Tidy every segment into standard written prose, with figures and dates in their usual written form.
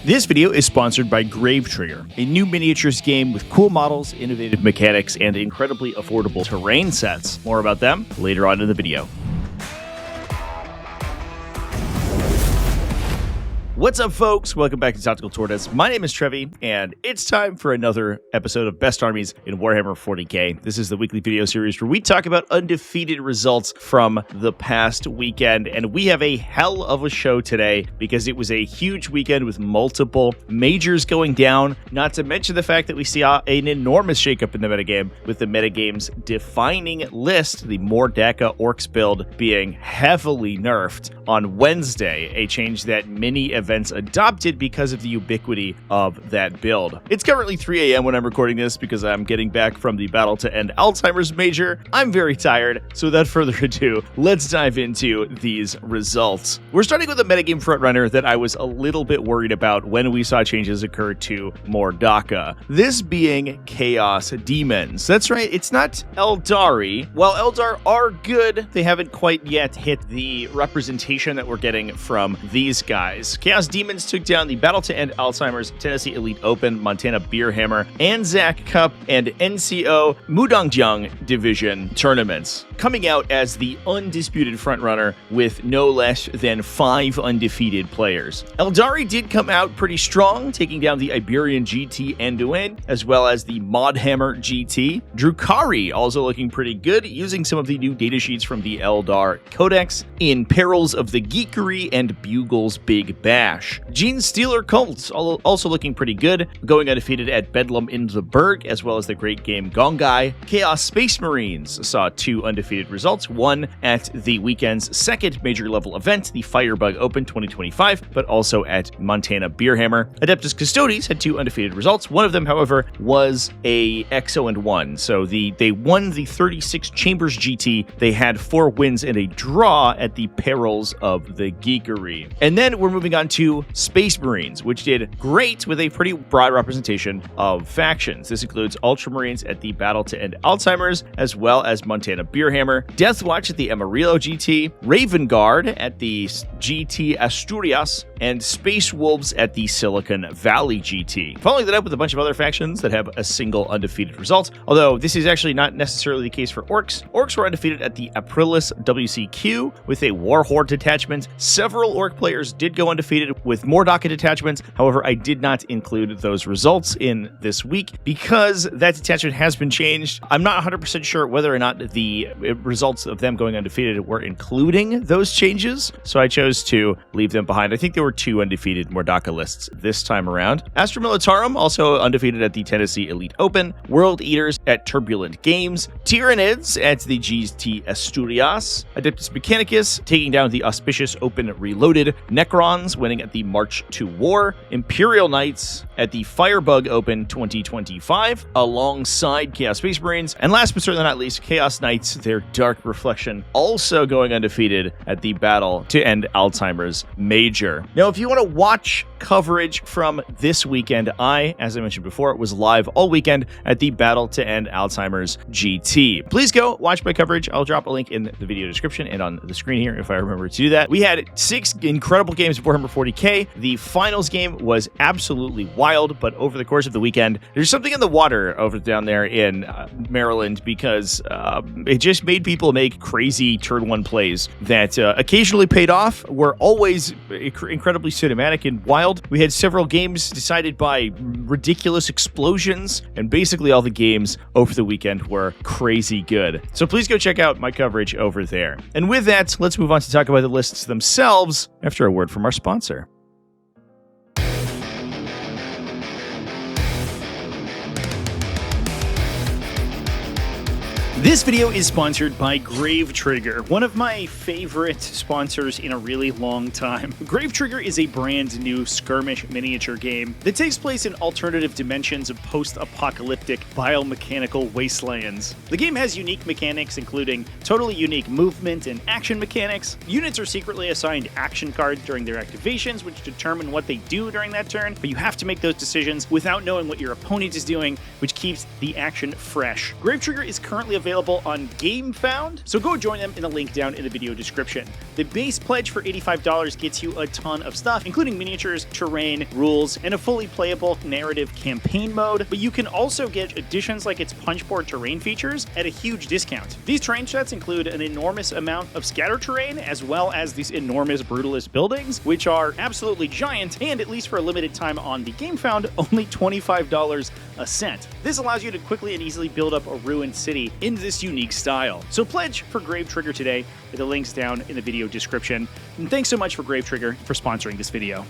This video is sponsored by Grave Trigger, a new miniatures game with cool models, innovative mechanics, and incredibly affordable terrain sets. More about them later on in the video. What's up, folks? Welcome back to TacticalTortoise. My name is Trevi, and it's time for another episode of Best Armies in Warhammer 40k. This is the weekly video series where we talk about undefeated results from the past weekend, and we have a hell of a show today because it was a huge weekend with multiple majors going down, not to mention the fact that we see an enormous shakeup in the metagame, with the metagame's defining list, the Mordaka Orks build, being heavily nerfed on Wednesday, a change that many events adopted because of the ubiquity of that build. It's currently 3 a.m. when I'm recording this because I'm getting back from the Battle to End Alzheimer's major. I'm very tired, so without further ado, let's dive into these results. We're starting with a metagame frontrunner that I was a little bit worried about when we saw changes occur to Mordaka. This being Chaos Daemons. That's right, it's not Aeldari. While Eldar are good, they haven't quite yet hit the representation that we're getting from these guys. Chaos Daemons took down the Battle to End Alzheimer's, Tennessee Elite Open, Montana Beer Hammer, Anzac Cup, and NCO Mudangjiang Division tournaments, coming out as the undisputed frontrunner with no less than 5 undefeated players. Aeldari did come out pretty strong, taking down the Iberian GT end-to-end, as well as the Modhammer GT. Drukhari also looking pretty good, using some of the new datasheets from the Eldar Codex in Perils of the Geekery and Bugle's Big Bash. Genestealer Cults also looking pretty good, going undefeated at Bedlam in the Berg, as well as the great game Gongai. Chaos Space Marines saw 2 undefeated results, one at the weekend's second major level event, the Firebug Open 2025, but also at Montana Beer Hammer. Adeptus Custodes had 2 undefeated results. One of them, however, was a XO&1. So they won the 36 Chambers GT. They had 4 wins and a draw at the Perils of the Geekery. And then we're moving on to Space Marines, which did great with a pretty broad representation of factions. This includes Ultramarines at the Battle to End Alzheimer's, as well as Montana Beer Hammer, Deathwatch at the Amarillo GT, Raven Guard at the GT Asturias, and Space Wolves at the Silicon Valley GT. Following that up with a bunch of other factions that have a single undefeated result, although this is actually not necessarily the case for Orks. Orks were undefeated at the Aprilis WCQ with a Warhorde detachment. Several Ork players did go undefeated with Mordaka detachments. However, I did not include those results in this week because that detachment has been changed. I'm not 100% sure whether or not the results of them going undefeated were including those changes, so I chose to leave them behind. I think there were 2 undefeated Mordaka lists this time around. Astra Militarum also undefeated at the Tennessee Elite Open, World Eaters at Turbulent Games, Tyranids at the GT Asturias, Adeptus Mechanicus taking down the Auspicious Open Reloaded, Necrons winning at the March to War, Imperial Knights at the Firebug Open 2025 alongside Chaos Space Marines, and last but certainly not least, Chaos Knights, their Dark Reflection, also going undefeated at the Battle to End Alzheimer's Major. Now, if you want to watch coverage from this weekend, as I mentioned before, was live all weekend at the Battle to End Alzheimer's GT. Please go watch my coverage. I'll drop a link in the video description and on the screen here if I remember to do that. We had 6 incredible games of Warhammer 40k. The finals game was absolutely wild, but over the course of the weekend, there's something in the water over down there in Maryland because it just made people make crazy turn 1 plays that occasionally paid off, were always incredibly cinematic and wild. We had several games decided by ridiculous explosions, and basically all the games over the weekend were crazy good. So please go check out my coverage over there. And with that, let's move on to talk about the lists themselves after a word from our sponsor. This video is sponsored by Grave Trigger, one of my favorite sponsors in a really long time. Grave Trigger is a brand new skirmish miniature game that takes place in alternative dimensions of post-apocalyptic biomechanical wastelands. The game has unique mechanics, including totally unique movement and action mechanics. Units are secretly assigned action cards during their activations, which determine what they do during that turn, but you have to make those decisions without knowing what your opponent is doing, which keeps the action fresh. Grave Trigger is currently available available on GameFound, so go join them in the link down in the video description. The base pledge for $85 gets you a ton of stuff, including miniatures, terrain, rules, and a fully playable narrative campaign mode, but you can also get additions like its punchboard terrain features at a huge discount. These terrain sets include an enormous amount of scatter terrain, as well as these enormous brutalist buildings, which are absolutely giant, and at least for a limited time on the GameFound, only $25 a set. This allows you to quickly and easily build up a ruined city in this unique style. So pledge for Grave Trigger today with the links down in the video description. And thanks so much for Grave Trigger for sponsoring this video.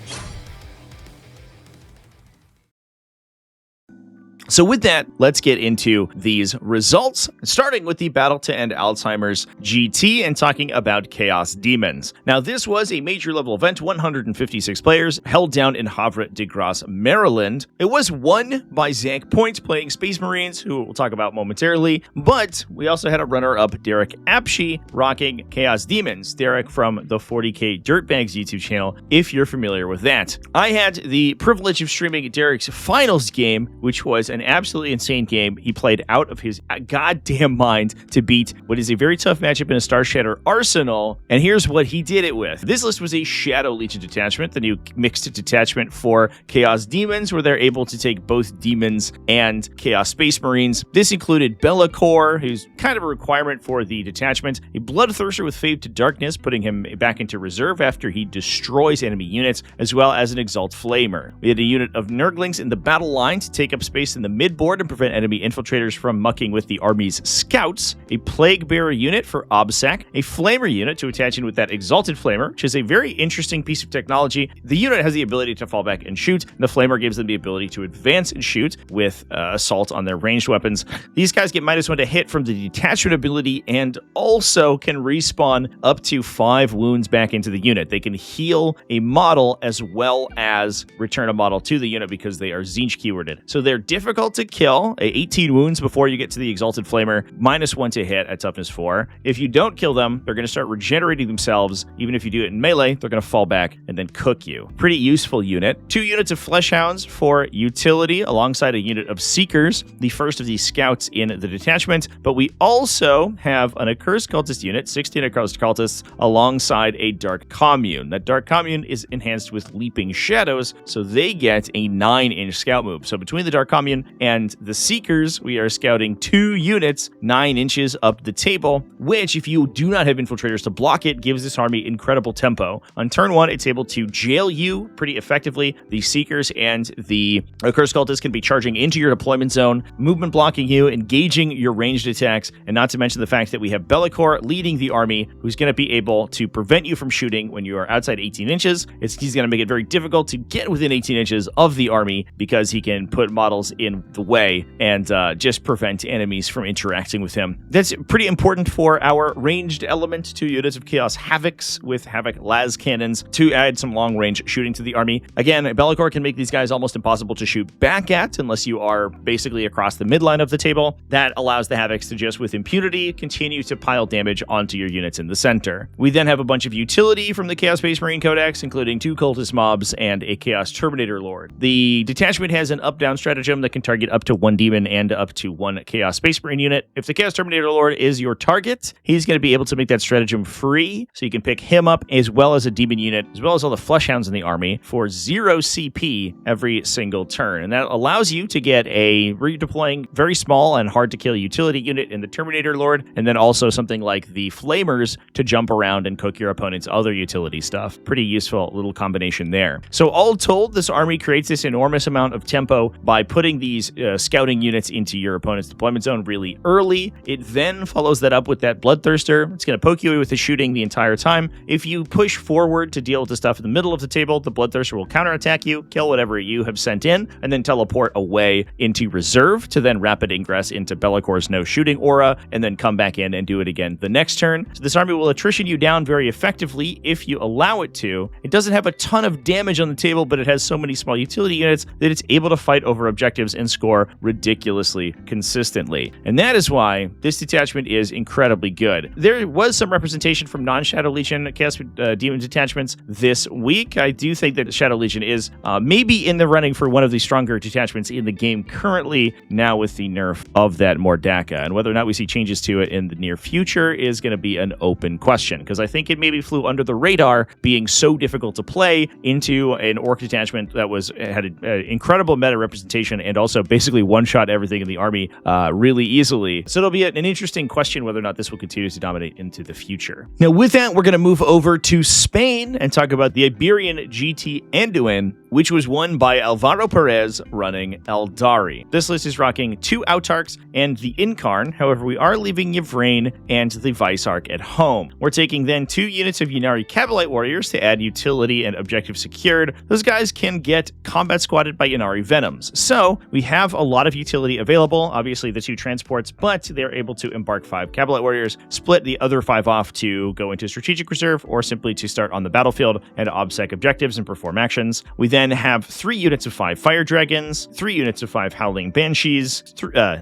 So with that, let's get into these results, starting with the Battle to End Alzheimer's GT and talking about Chaos Demons. Now, this was a major level event, 156 players, held down in Havre de Grace, Maryland. It was won by Zank Point playing Space Marines, who we'll talk about momentarily, but we also had a runner-up, Derek Apshe, rocking Chaos Demons. Derek from the 40K Dirtbags YouTube channel, if you're familiar with that. I had the privilege of streaming Derek's finals game, which was an absolutely insane game. He played out of his goddamn mind to beat what is a very tough matchup in a Star Shatter arsenal, and here's what he did it with. This list was a Shadow Legion detachment, the new mixed detachment for Chaos Demons, where they're able to take both Demons and Chaos Space Marines. This included Be'lakor, who's kind of a requirement for the detachment, a Bloodthirster with Fade to Darkness, putting him back into reserve after he destroys enemy units, as well as an Exalt Flamer. We had a unit of Nurglings in the battle line to take up space in the midboard and prevent enemy infiltrators from mucking with the Army's scouts, a Plague Bearer unit for OBSEC, a Flamer unit to attach in with that Exalted Flamer, which is a very interesting piece of technology. The unit has the ability to fall back and shoot, and the Flamer gives them the ability to advance and shoot with Assault on their ranged weapons. These guys get -1 to hit from the detachment ability and also can respawn up to 5 wounds back into the unit. They can heal a model as well as return a model to the unit because they are Tzeentch keyworded. So they're difficult to kill, 18 wounds before you get to the Exalted Flamer, -1 to hit at toughness 4. If you don't kill them, they're going to start regenerating themselves. Even if you do it in melee, they're going to fall back and then cook you. Pretty useful unit. 2 units of Fleshhounds for utility alongside a unit of Seekers, the first of these scouts in the detachment, but we also have an Accursed Cultist unit, 16 Accursed Cultists, alongside a Dark Commune. That Dark Commune is enhanced with Leaping Shadows, so they get a 9-inch scout move. So between the Dark Commune and the Seekers, we are scouting 2 units 9 inches up the table, which, if you do not have infiltrators to block it, gives this army incredible tempo. On turn 1, it's able to jail you pretty effectively. The Seekers and the Accursed Cultists can be charging into your deployment zone, movement blocking you, engaging your ranged attacks, and not to mention the fact that we have Be'lakor leading the army, who's going to be able to prevent you from shooting when you are outside 18 inches. He's going to make it very difficult to get within 18 inches of the army because he can put models in the way and just prevent enemies from interacting with him. That's pretty important for our ranged element. 2 units of Chaos Havocs with Havoc las cannons to add some long-range shooting to the army. Again, Be'lakor can make these guys almost impossible to shoot back at unless you are basically across the midline of the table. That allows the Havocs to just, with impunity, continue to pile damage onto your units in the center. We then have a bunch of utility from the Chaos Space Marine Codex, including 2 Cultist Mobs and a Chaos Terminator Lord. The detachment has an up-down stratagem that can target up to 1 demon and up to 1 Chaos Space Marine unit. If the Chaos Terminator Lord is your target, he's going to be able to make that stratagem free, so you can pick him up as well as a demon unit, as well as all the Fleshhounds in the army for 0 CP every single turn. And that allows you to get a redeploying very small and hard to kill utility unit in the Terminator Lord, and then also something like the Flamers to jump around and cook your opponent's other utility stuff. Pretty useful little combination there. So all told, this army creates this enormous amount of tempo by putting these scouting units into your opponent's deployment zone really early. It then follows that up with that Bloodthirster. It's going to poke you with the shooting the entire time. If you push forward to deal with the stuff in the middle of the table, the Bloodthirster will counterattack you, kill whatever you have sent in, and then teleport away into reserve to then rapid ingress into Be'lakor's no shooting aura, and then come back in and do it again the next turn. So this army will attrition you down very effectively if you allow it to. It doesn't have a ton of damage on the table, but it has so many small utility units that it's able to fight over objectives in and score ridiculously consistently. And that is why this detachment is incredibly good. There was some representation from non-Shadow Legion Chaos Demon detachments this week. I do think that Shadow Legion is maybe in the running for one of the stronger detachments in the game currently, now with the nerf of that Mordaka. And whether or not we see changes to it in the near future is going to be an open question, because I think it maybe flew under the radar being so difficult to play into an Orc detachment that had an incredible meta representation and also basically one-shot everything in the army really easily. So it'll be an interesting question whether or not this will continue to dominate into the future. Now, with that, we're going to move over to Spain and talk about the Iberian GT Anduin, which was won by Alvaro Perez running Aeldari. This list is rocking 2 Autarchs and the Incarn. However, we are leaving Yvraine and the Vice-Arch at home. We're taking then 2 units of Ynnari Cavalite Warriors to add utility and objective secured. Those guys can get combat squatted by Ynnari Venoms. So we have a lot of utility available. Obviously, the 2 transports, but they're able to embark 5 Cavalite Warriors, split the other 5 off to go into Strategic Reserve or simply to start on the battlefield and obsec objectives and perform actions. We then have 3 units of 5 Fire Dragons, 3 units of 5 Howling Banshees,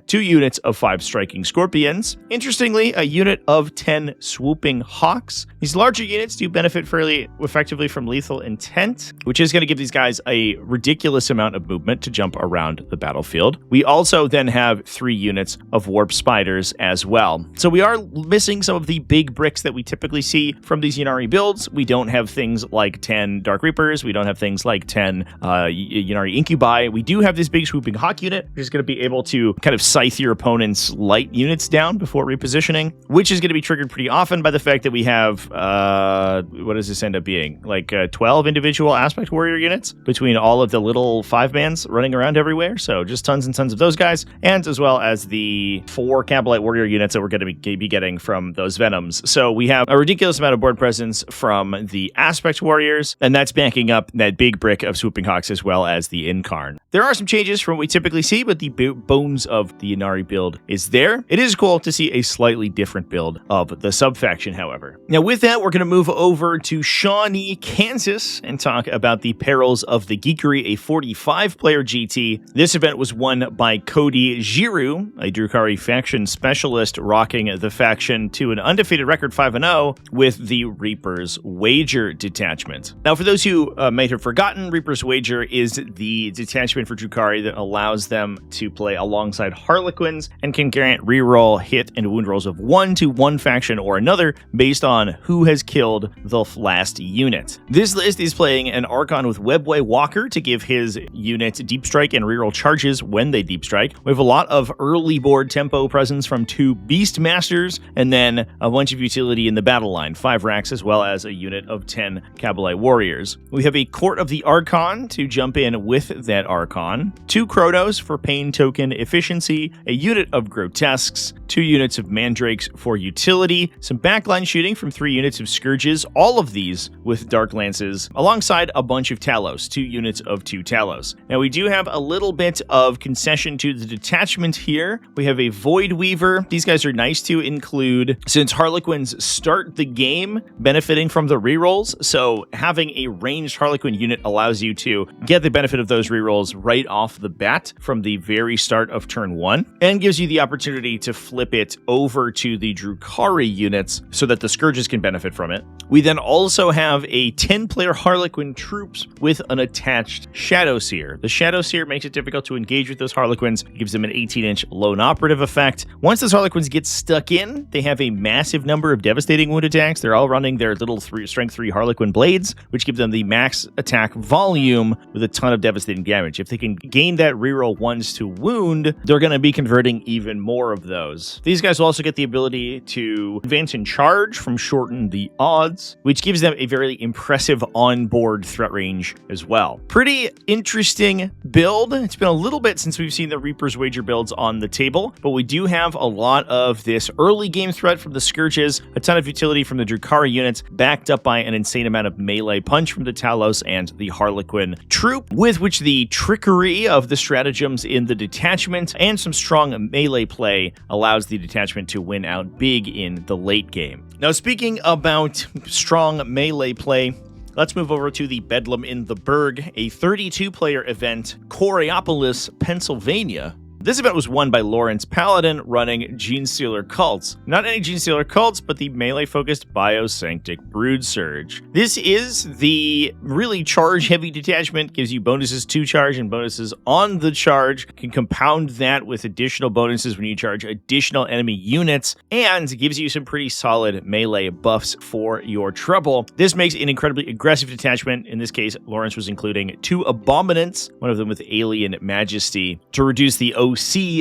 2 units of 5 Striking Scorpions. Interestingly, a unit of 10 Swooping Hawks. These larger units do benefit fairly effectively from Lethal Intent, which is going to give these guys a ridiculous amount of movement to jump around the battlefield. We also then have 3 units of Warp Spiders as well. So we are missing some of the big bricks that we typically see from these Ynnari builds. We don't have things like 10 Dark Reapers. We don't have things like 10 Ynnari Incubi. We do have this big Swooping Hawk unit, which is going to be able to kind of scythe your opponent's light units down before repositioning, which is going to be triggered pretty often by the fact that we have, what does this end up being? Like 12 individual Aspect Warrior units between all of the little 5-mans running around everywhere. So just tons and tons of those guys, and as well as the 4 Cabalite Warrior units that we're going to be getting from those Venoms. So we have a ridiculous amount of board presence from the Aspect Warriors, and that's backing up that big brick of Swooping Hawks as well as the Incarn. There are some changes from what we typically see, but the bones of the Ynnari build is there. It is cool to see a slightly different build of the sub-faction, however. Now, with that, we're going to move over to Shawnee, Kansas, and talk about the Perils of the Geekery, a 45-player GT. This event was won by Cody Giroux, a Drukhari faction specialist, rocking the faction to an undefeated record 5-0 with the Reaper's Wager detachment. Now, for those who might have forgotten, Reaper's Wager is the detachment for Drukhari that allows them to play alongside Harlequins and can grant reroll hit and wound rolls of 1 to one faction or another based on who has killed the last unit. This list is playing an Archon with Webway Walker to give his unit deep strike and reroll charges when they deep strike. We have a lot of early board tempo presence from 2 Beastmasters, and then a bunch of utility in the battle line, 5 racks as well as a unit of 10 Cabalite Warriors. We have a Court of the Archon to jump in with that Archon, 2 Kronos for pain token efficiency, a unit of Grotesques, 2 units of Mandrakes for utility, some backline shooting from 3 units of Scourges, all of these with Dark Lances, alongside a bunch of Talos, 2 units of 2 Talos. Now, we do have a little bit of concession to the detachment here. We have a Void Weaver. These guys are nice to include since Harlequins start the game benefiting from the rerolls, so having a ranged Harlequin unit allows you to get the benefit of those rerolls right off the bat from the very start of turn 1, and gives you the opportunity to flip it over to the Drukhari units so that the Scourges can benefit from it. We then also have a 10-player Harlequin troops with an attached Shadowseer. The Shadowseer makes it difficult to engage with those Harlequins, gives them an 18-inch lone operative effect. Once those Harlequins get stuck in, they have a massive number of devastating wound attacks. They're all running their little strength 3 Harlequin blades, which give them the max attack volume with a ton of devastating damage. If they can gain that reroll 1s to wound, they're going to be converting even more of those. These guys will also get the ability to advance and charge from Shorten the Odds, which gives them a very impressive on-board threat range as well. Pretty interesting build. It's been a little bit since we've seen the Reaper's Wager builds on the table, but we do have a lot of this early game threat from the Scourges, a ton of utility from the Drukhari units, backed up by an insane amount of melee punch from the Talos and the Harlequin troop, with which the trickery of the stratagems in the detachment and some strong melee play allows the detachment to win out big in the late game. Now, speaking about strong melee play, Let's move over to the Bedlam in the Berg, a 32-player event, Coraopolis, Pennsylvania. This event was won by Lawrence Paladin running Genestealer Cults. Not any Genestealer Cults, but the melee-focused Biosanctic Brood Surge. This is the really charge-heavy detachment, gives you bonuses to charge and bonuses on the charge, can compound that with additional bonuses when you charge additional enemy units, and gives you some pretty solid melee buffs for your trouble. This makes an incredibly aggressive detachment. In this case, Lawrence was including 2 Abominants, one of them with Alien Majesty, to reduce the OC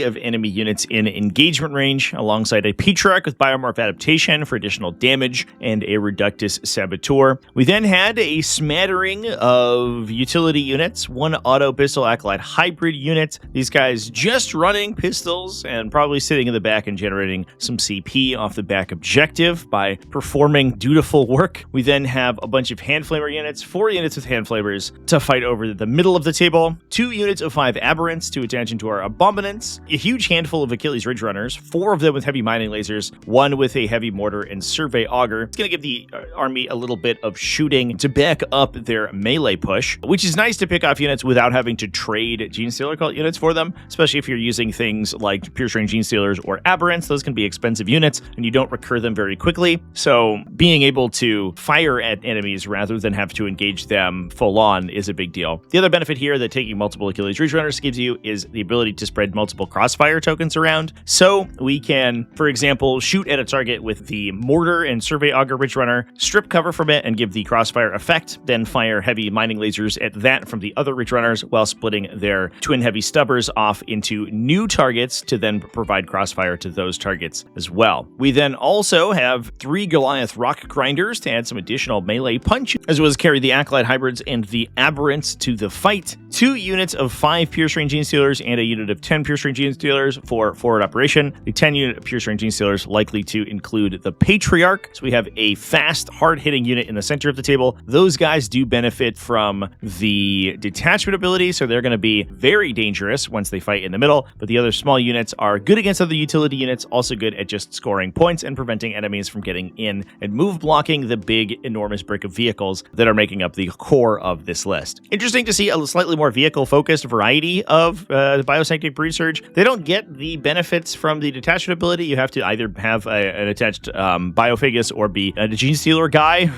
of enemy units in engagement range, alongside a Patriarch with Biomorph Adaptation for additional damage and a Reductus Saboteur. We then had a smattering of utility units, 1 Auto Pistol Acolyte Hybrid unit. These guys just running pistols and probably sitting in the back and generating some CP off the back objective by performing dutiful work. We then have a bunch of Hand Flamer units, 4 units with Hand Flamers to fight over the middle of the table, 2 units of 5 Aberrants to attach into our Abominants, a huge handful of Achilles Ridge Runners, 4 of them with heavy mining lasers, 1 with a heavy mortar and survey auger. It's going to give the army a little bit of shooting to back up their melee push, which is nice to pick off units without having to trade Genestealer Cult units for them, especially if you're using things like Pure Strength Genestealers or Aberrants. Those can be expensive units, and you don't recur them very quickly, so being able to fire at enemies rather than have to engage them full on is a big deal. The other benefit here that taking multiple Achilles Ridge Runners gives you is the ability to spread multiple crossfire tokens around. So we can, for example, shoot at a target with the Mortar and Survey Auger Ridge Runner, strip cover from it and give the crossfire effect, then fire heavy mining lasers at that from the other Ridge Runners while splitting their twin heavy stubbers off into new targets to then provide crossfire to those targets as well. We then also have 3 Goliath Rock Grinders to add some additional melee punch, as well as carry the Acolyte Hybrids and the Aberrants to the fight, 2 units of 5 Pure Strength Genestealers and a unit of 10 Pure Strength Genestealers for forward operation. The 10 unit of Pure Strength Genestealers likely to include the Patriarch. So we have a fast, hard-hitting unit in the center of the table. Those guys do benefit from the detachment ability, so they're going to be very dangerous once they fight in the middle, but the other small units are good against other utility units, also good at just scoring points and preventing enemies from getting in and move blocking the big, enormous brick of vehicles that are making up the core of this list. Interesting to see a slightly more vehicle-focused variety of the Biosanctic Brood Surge. They don't get the benefits from the detachment ability. You have to either have an attached Biophagus or be a Genestealer guy,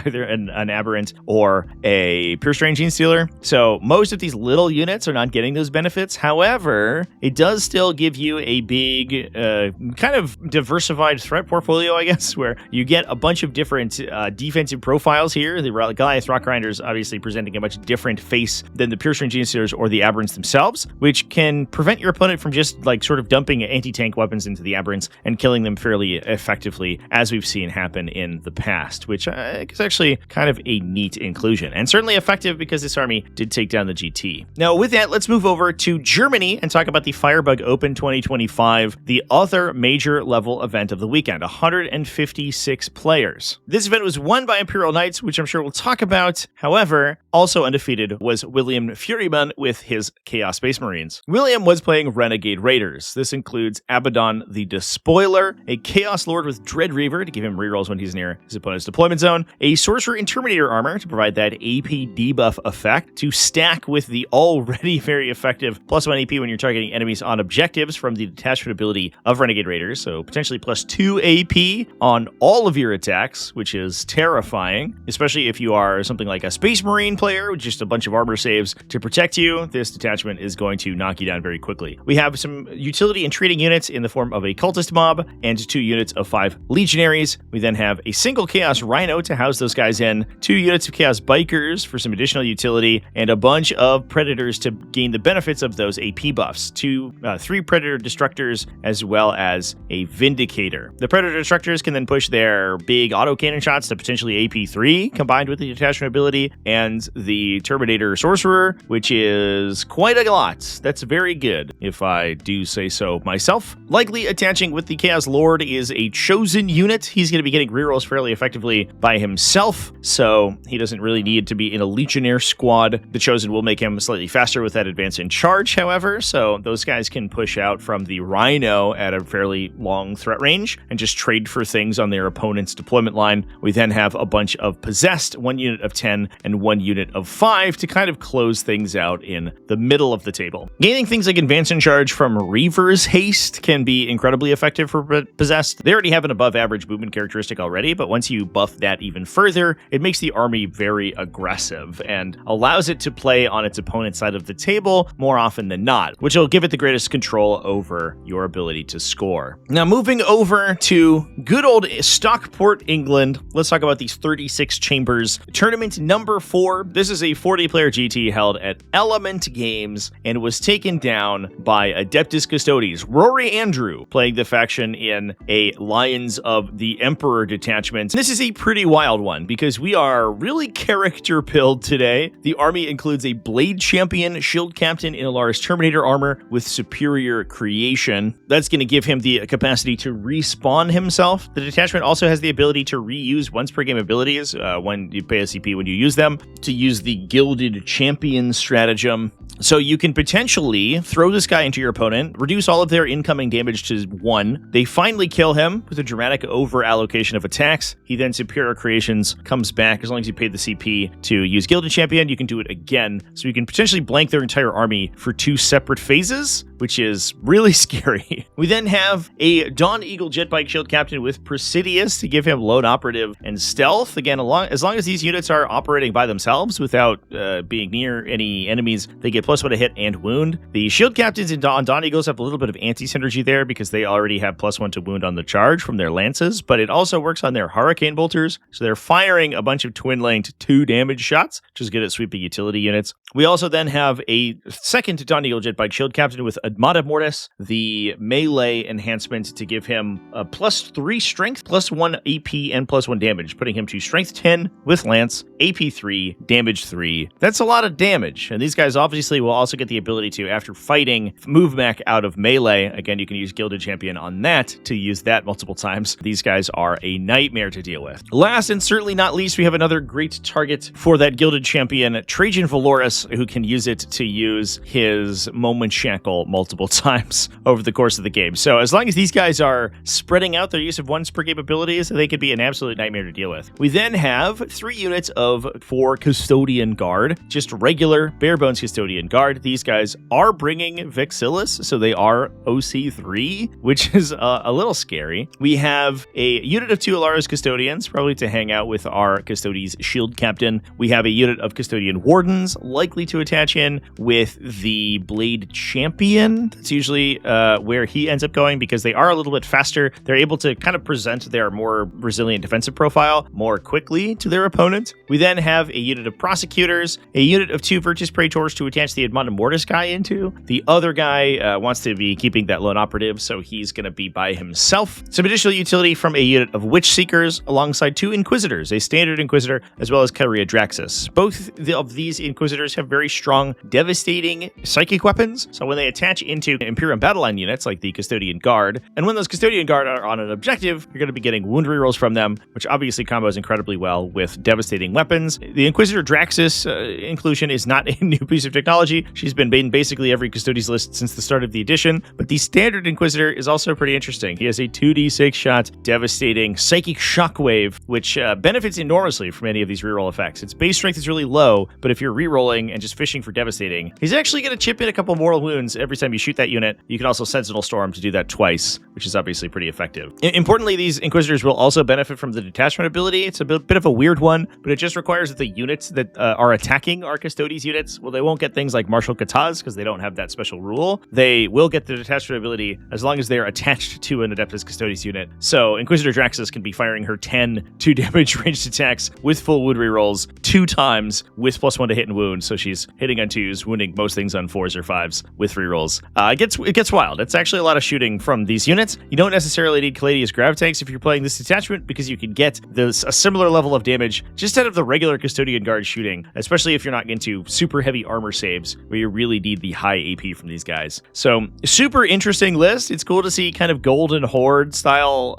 either an Aberrant or a Pure Strength Genestealer. So most of these little units are not getting those benefits. However, it does still give you a big, kind of diversified threat portfolio, I guess, where you get a bunch of different defensive profiles here. The Goliath Rock Grinders obviously presenting a much different face than the Pure Strength Genestealers or the Aberrants themselves, which can prevent your opponent from just like sort of dumping anti-tank weapons into the Aberrants and killing them fairly effectively, as we've seen happen in the past, which is actually kind of a neat inclusion, and certainly effective because this army did take down the GT. Now, with that, let's move over to Germany and talk about the Firebug Open 2025, the other major level event of the weekend, 156 players. This event was won by Imperial Knights, which I'm sure we'll talk about. However, also undefeated was William Furyman with his Chaos Space Marines. William was playing Renegade Raiders. This includes Abaddon the Despoiler, a Chaos Lord with Dread Reaver to give him rerolls when he's near his opponent's deployment zone, a Sorcerer and Terminator armor to provide that AP debuff effect to stack with the already very effective +1 AP when you're targeting enemies on objectives from the detachment ability of Renegade Raiders, so potentially +2 AP on all of your attacks, which is terrifying, especially if you are something like a Space Marine player with just a bunch of armor saves to protect you. This detachment is going to knock you down very quickly. We have some utility and trading units in the form of a Cultist Mob and 2 units of 5 Legionaries. We then have a single Chaos Rhino to house those guys in, 2 units of Chaos Bikers for some additional utility, and a bunch of Predators to gain the benefits of those AP buffs, 3 Predator Destructors, as well as a Vindicator. The Predator Destructors can then push their big autocannon shots to potentially AP3, combined with the detachment ability, and the Terminator Sorcerer which is quite a lot. That's very good, if I do say so myself. Likely attaching with the Chaos Lord is a chosen unit. He's going to be getting rerolls fairly effectively by himself, so he doesn't really need to be in a Legionnaire squad. The chosen will make him slightly faster with that advance in charge, however, so those guys can push out from the Rhino at a fairly long threat range and just trade for things on their opponent's deployment line. We then have a bunch of Possessed, 1 unit of 10 and 1 unit of 5 to kind of close things out in the middle of the table. Gaining things like advance in charge from Reaver's Haste can be incredibly effective for Possessed. They already have an above average movement characteristic already, but once you buff that even further, it makes the army very aggressive and allows it to play on its opponent's side of the table more often than not, which will give it the greatest control over your ability to score. Now, moving over to good old Stockport, England, let's talk about these 36 chambers. Tournament number 4. This is a 40-player GT held at Element Games and was taken down by Adeptus Custodes. Rory Andrew playing the faction in a Lions of the Emperor detachment. This is a pretty wild one because we are really character-pilled today. The army includes a Blade Champion, Shield Captain in Alaris Terminator armor with superior creation. That's going to give him the capacity to respawn himself. The detachment also has the ability to reuse once per game abilities when you pay a CP when you use them, to use the Gilded Champion stratagem. So you can potentially throw this guy into your opponent, reduce all of their incoming damage to 1. They finally kill him with a dramatic over-allocation of attacks. He then Superior Creations comes back. As long as you paid the CP to use Gilded Champion, you can do it again. So you can potentially blank their entire army for 2 separate phases, which is really scary. We then have a Dawn Eagle Jetbike Shield Captain with Presidius to give him Lone Operative and Stealth. Again, as long as these units are operating by themselves without being near any enemies, they get +1 to hit and wound. The Shield Captains and Dawn Eagles have a little bit of anti-synergy there because they already have +1 to wound on the charge from their lances, but it also works on their Hurricane Bolters, so they're firing a bunch of twin-linked 2 damage shots, which is good at sweeping utility units. We also then have a second Dawn Eagle Jetbike Shield Captain with Admata Mortis, the melee enhancement to give him a +3 strength, +1 AP, and +1 damage, putting him to strength 10 with Lance, AP 3, damage 3. That's a lot of damage, and these guys obviously will also get the ability to, after fighting, move back out of melee. Again, you can use Gilded Champion on that to use that multiple times. These guys are a nightmare to deal with. Last and certainly not least, we have another great target for that Gilded Champion, Trajan Valoris, who can use it to use his Moment Shackle multiple times over the course of the game. So as long as these guys are spreading out their use of once per game abilities, they could be an absolute nightmare to deal with. We then have 3 units of 4 Custodian Guard, just regular bare bones Custodian Guard. These guys are bringing Vexillus, so they are OC3, which is a little scary. We have a unit of 2 Alaris Custodians, probably to hang out with our Custodes Shield Captain. We have a unit of Custodian Wardens, likely to attach in with the Blade Champion. That's usually where he ends up going because they are a little bit faster. They're able to kind of present their more resilient defensive profile more quickly to their opponent. We then have a unit of Prosecutors, a unit of 2 Virtus Praetors to attach the Admata Mortis guy into. The other guy wants to be keeping that Lone Operative, so he's going to be by himself. Some additional utility from a unit of Witch Seekers alongside 2 Inquisitors, a Standard Inquisitor as well as Kyria Draxus. Both of these Inquisitors have very strong, devastating psychic weapons, so when they attach into Imperium Battle Line units like the Custodian Guard, and when those Custodian Guard are on an objective, you're going to be getting wound rerolls from them, which obviously combos incredibly well with devastating weapons. The Inquisitor Draxus inclusion is not a new piece of technology. She's been in basically every Custodes list since the start of the edition, but the Standard Inquisitor is also pretty interesting. He has a 2d6 shot devastating psychic shockwave, which benefits enormously from any of these reroll effects. Its base strength is really low, but if you're rerolling and just fishing for devastating, he's actually going to chip in a couple mortal wounds every time you shoot that unit. You can also Sentinel Storm to do that twice, which is obviously pretty effective. Importantly, these Inquisitors will also benefit from the detachment ability. It's a bit of a weird one, but it just requires that the units that are attacking our Custodes units, well, they won't get things like Martial Kataz because they don't have that special rule. They will get the detachment ability as long as they're attached to an Adeptus Custodes unit. So Inquisitor Draxus can be firing her 10 2-damage ranged attacks with full wound rerolls 2 times with +1 to hit and wound. So she's hitting on 2s, wounding most things on 4s or 5s with rerolls. vehicles, it gets wild. It's actually a lot of shooting from these units. You don't necessarily need Caladius grav tanks if you're playing this detachment, because you can get a similar level of damage just out of the regular Custodian Guard shooting, especially if you're not into super heavy armor saves where you really need the high AP from these guys. So super interesting list. It's cool to see kind of Golden Horde style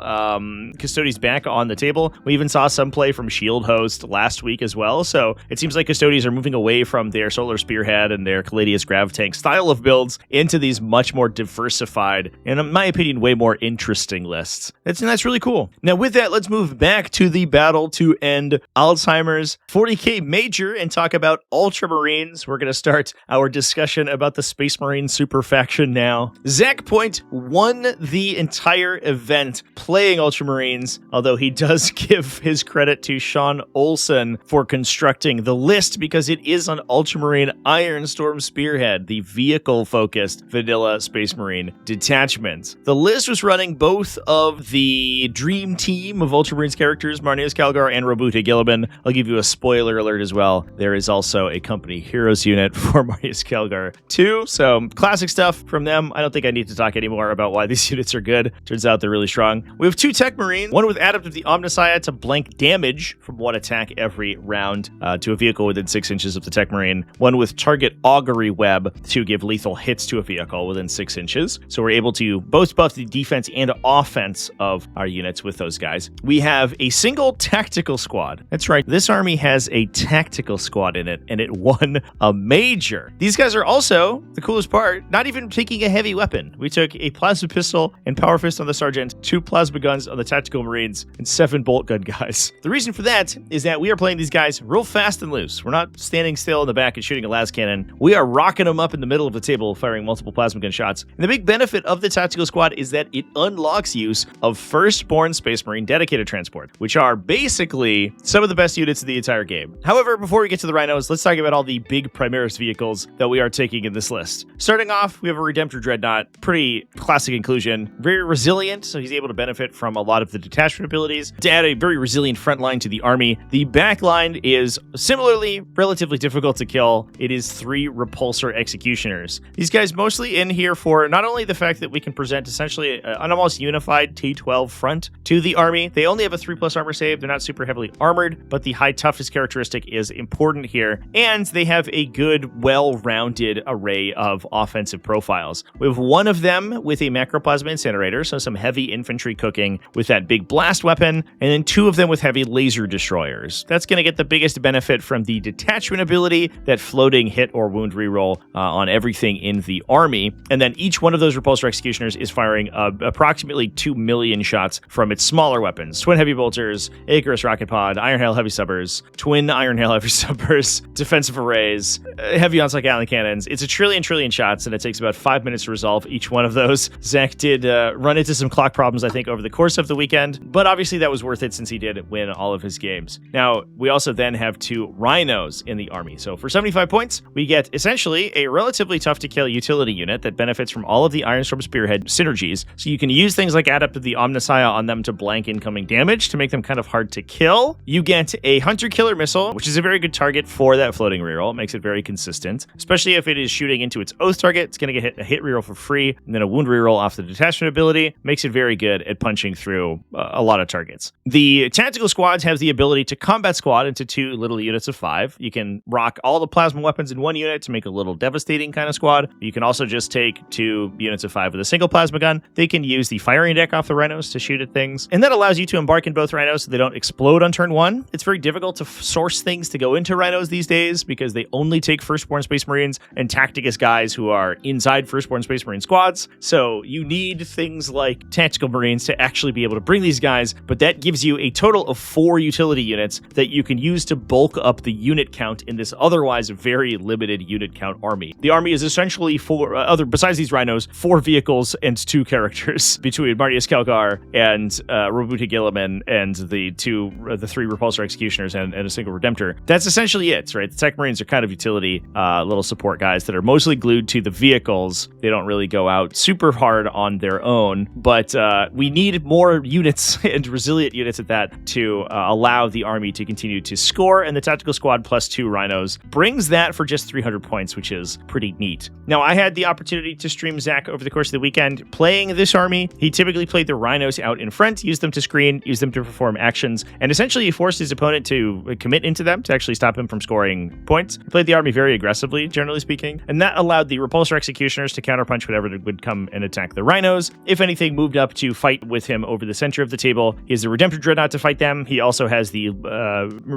Custodes back on the table. We even saw some play from Shield Host last week as well. So it seems like Custodes are moving away from their Solar Spearhead and their Caladius grav tank style of builds into these much more diversified and, in my opinion, way more interesting lists. That's really cool. Now with that, let's move back to the battle to end Alzheimer's 40k Major and talk about Ultramarines. We're going to start our discussion about the Space Marine super faction now. Zach Point won the entire event playing Ultramarines, although he does give his credit to Sean Olsen for constructing the list because it is an Ultramarine Ironstorm Spearhead, the vehicle-focused vanilla Space Marine detachment. The list was running both of the dream team of Ultramarines characters, Marneus Calgar and Robuta Gilliman. I'll give you a spoiler alert as well. There is also a company heroes unit for Marneus Calgar too, so classic stuff from them. I don't think I need to talk anymore about why these units are good. Turns out they're really strong. We have 2 Tech Marines, one with Adept of the Omnissiah to blank damage from 1 attack every round to a vehicle within 6 inches of the Tech Marine, one with Target Augury Web to give lethal hits to a vehicle within 6 inches. So we're able to both buff the defense and offense of our units with those guys. We have a single tactical squad. That's right, this army has a tactical squad in it, and it won a major. These guys are also, the coolest part, not even taking a heavy weapon. We took a plasma pistol and power fist on the sergeant, 2 plasma guns on the tactical marines, and 7 bolt gun guys. The reason for that is that we are playing these guys real fast and loose. We're not standing still in the back and shooting a las cannon. We are rocking them up in the middle of the table, firing multiple plasma gun shots. And the big benefit of the tactical squad is that it unlocks use of Firstborn Space Marine dedicated transport, which are basically some of the best units in the entire game. However, before we get to the rhinos, let's talk about all the big Primaris vehicles that we are taking in this list. Starting off, we have a Redemptor Dreadnought, pretty classic inclusion, very resilient, so he's able to benefit from a lot of the detachment abilities to add a very resilient front line to the army. The back line is similarly relatively difficult to kill. It is 3 Repulsor Executioners. These guys mostly in here for not only the fact that we can present essentially an almost unified T12 front to the army. They only have a 3+ armor save. They're not super heavily armored, but the high toughness characteristic is important here. And they have a good, well-rounded array of offensive profiles. We have one of them with a Macroplasma Incinerator, so some heavy infantry cooking with that big blast weapon, and then 2 of them with heavy laser destroyers. That's going to get the biggest benefit from the detachment ability, that floating hit or wound reroll on everything in the army. And then each one of those Repulsor Executioners is firing approximately 2 million shots from its smaller weapons. Twin Heavy Bolters, Icarus Rocket Pod, Iron Hail Heavy Subbers, Twin Iron Hail Heavy Subbers, Defensive Arrays, Heavy Onslaught Gatling Cannons. It's a trillion shots, and it takes about 5 minutes to resolve each one of those. Zach did run into some clock problems, I think, over the course of the weekend, but obviously that was worth it since he did win all of his games. Now, we also then have 2 Rhinos in the army. So for 75 points, we get essentially a relatively tough to kill utility unit that benefits from all of the Ironstorm Spearhead synergies. So you can use things like Adept of the Omnissiah on them to blank incoming damage to make them kind of hard to kill. You get a Hunter Killer Missile, which is a very good target for that floating reroll. It makes it very consistent, especially if it is shooting into its Oath target. It's going to get a hit reroll for free, and then a wound reroll off the detachment ability. Makes it very good at punching through a lot of targets. The tactical squads have the ability to combat squad into 2 little units of 5. You can rock all the plasma weapons in 1 unit to make a little devastating kind of squad. You can also just take 2 units of 5 with a single plasma gun. They can use the firing deck off the rhinos to shoot at things, and that allows you to embark in both rhinos so they don't explode on turn 1. It's very difficult to source things to go into rhinos these days because they only take Firstborn Space Marines and Tacticus guys who are inside Firstborn Space Marine squads. So you need things like Tactical Marines to actually be able to bring these guys, but that gives you a total of 4 utility units that you can use to bulk up the unit count in this otherwise very limited unit count army. The army is essentially besides these rhinos, 4 vehicles and 2 characters between Marneus Calgar and Robuta Gilliman and the 3 Repulsor Executioners and a single Redemptor. That's essentially it, right? The Tech Marines are kind of utility little support guys that are mostly glued to the vehicles. They don't really go out super hard on their own, but we need more units and resilient units at that to allow the army to continue to score, and the tactical squad plus 2 rhinos brings that for just 300 points, which is pretty neat. Now, I had the opportunity to stream Zach over the course of the weekend playing this army. He typically played the Rhinos out in front, used them to screen, used them to perform actions, and essentially he forced his opponent to commit into them to actually stop him from scoring points. He played the army very aggressively, generally speaking, and that allowed the Repulsor Executioners to counterpunch whatever would come and attack the Rhinos. If anything moved up to fight with him over the center of the table, he has the Redemptor Dreadnought to fight them. He also has the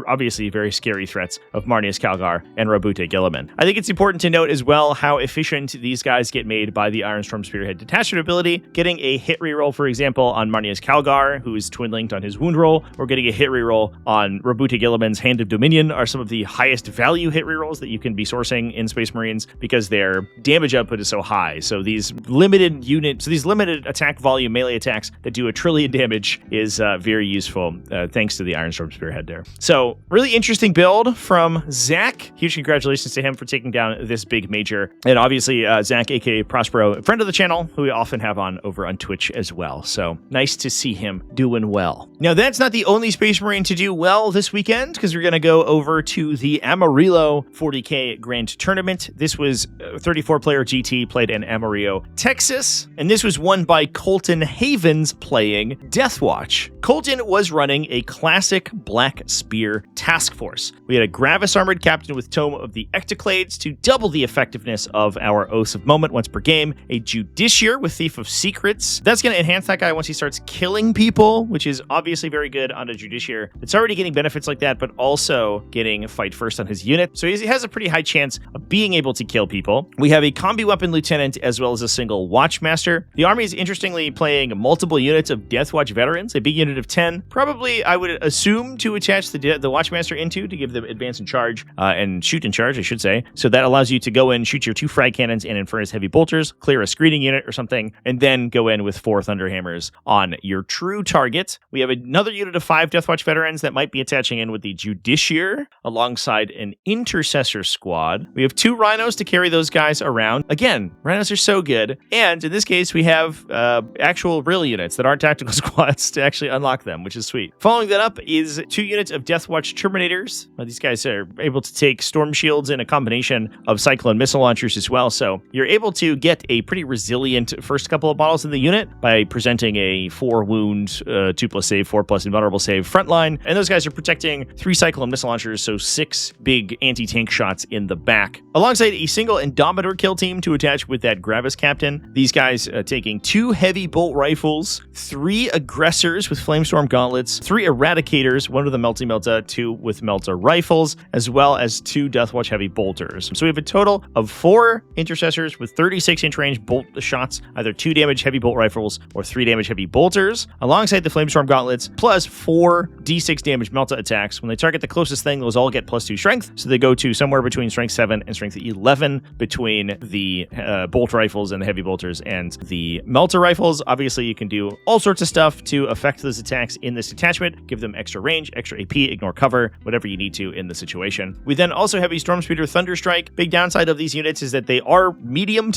obviously very scary threats of Marneus Calgar and Rabute Gilliman. I think it's important to note as well how efficient these guys get made by the Ironstorm Spearhead Detachment ability. Getting a hit reroll, for example, on Marneus Calgar, who is twin linked on his wound roll, or getting a hit reroll on Rabute Gilliman's Hand of Dominion are some of the highest value hit rerolls that you can be sourcing in Space Marines because their damage output is so high. So these limited attack volume melee attacks that do 1 trillion damage is very useful thanks to the Ironstorm Spearhead there. So really interesting build from Zach. Huge congratulations to him for taking down this big major. And obviously Zach, aka Prospero, friend of the channel, who we often have on over on Twitch as well. So nice to see him doing well. Now that's not the only Space Marine to do well this weekend, because we're going to go over to the Amarillo 40K Grand Tournament. This was a 34-player GT, played in Amarillo, Texas, and this was won by Colton Havens playing Deathwatch. Colton was running a classic Black Spear task force. We had a Gravis Armored Captain with Tome of the Ectoclades to double the effectiveness of our Oaths of Moment once per game, a Judiciar with Thief of Secrets. That's going to enhance that guy once he starts killing people, which is obviously very good on a Judiciar. It's already getting benefits like that, but also getting fight first on his unit, so he has a pretty high chance of being able to kill people. We have a Combi Weapon Lieutenant as well as a single Watchmaster. The army is interestingly playing multiple units of Deathwatch veterans, a big unit of 10, probably I would assume to attach the Watchmaster into to give them advance and charge, and shoot and charge, I should say. So that allows you to go in, shoot your 2 frag cannons and Infernus heavy bolters, clear a screening unit or something, and then go in with 4 Thunderhammers on your true target. We have another unit of 5 Deathwatch veterans that might be attaching in with the Judiciar alongside an Intercessor squad. We have 2 Rhinos to carry those guys around. Again, Rhinos are so good. And in this case, we have actual real units that aren't tactical squads to actually unlock them, which is sweet. Following that up is 2 units of Deathwatch Terminators. These guys are able to take Storm Shields and a combination of Cyclone missile launchers as well. So you're able to get a pretty resilient first couple of models in the unit by presenting a 4 wound, 2+ save, 4+ invulnerable save frontline. And those guys are protecting 3 Cyclone missile launchers, so 6 big anti-tank shots in the back. Alongside a single Indomitor kill team to attach with that Gravis Captain. These guys taking 2 heavy bolt rifles, 3 aggressors with Flamestorm gauntlets, 3 Eradicators, 1 with a Melta, 2 with Melta rifles, as well as 2 Deathwatch heavy bolters. So we have a total of 4 intercessors with 36-inch range bolt shots, either 2 damage heavy bolt rifles or 3 damage heavy bolters, alongside the Flamestorm gauntlets, plus 4 d6 damage Melta attacks. When they target the closest thing, those all get +2 strength, so they go to somewhere between strength 7 and strength 11 between the bolt rifles and the heavy bolters and the Melta rifles. Obviously, you can do all sorts of stuff to affect those attacks in this detachment, give them extra range, extra AP, ignore cover, whatever you need to in the situation. We then also have a Stormspeeder Thunderstrike. Big downside of these units is that they are medium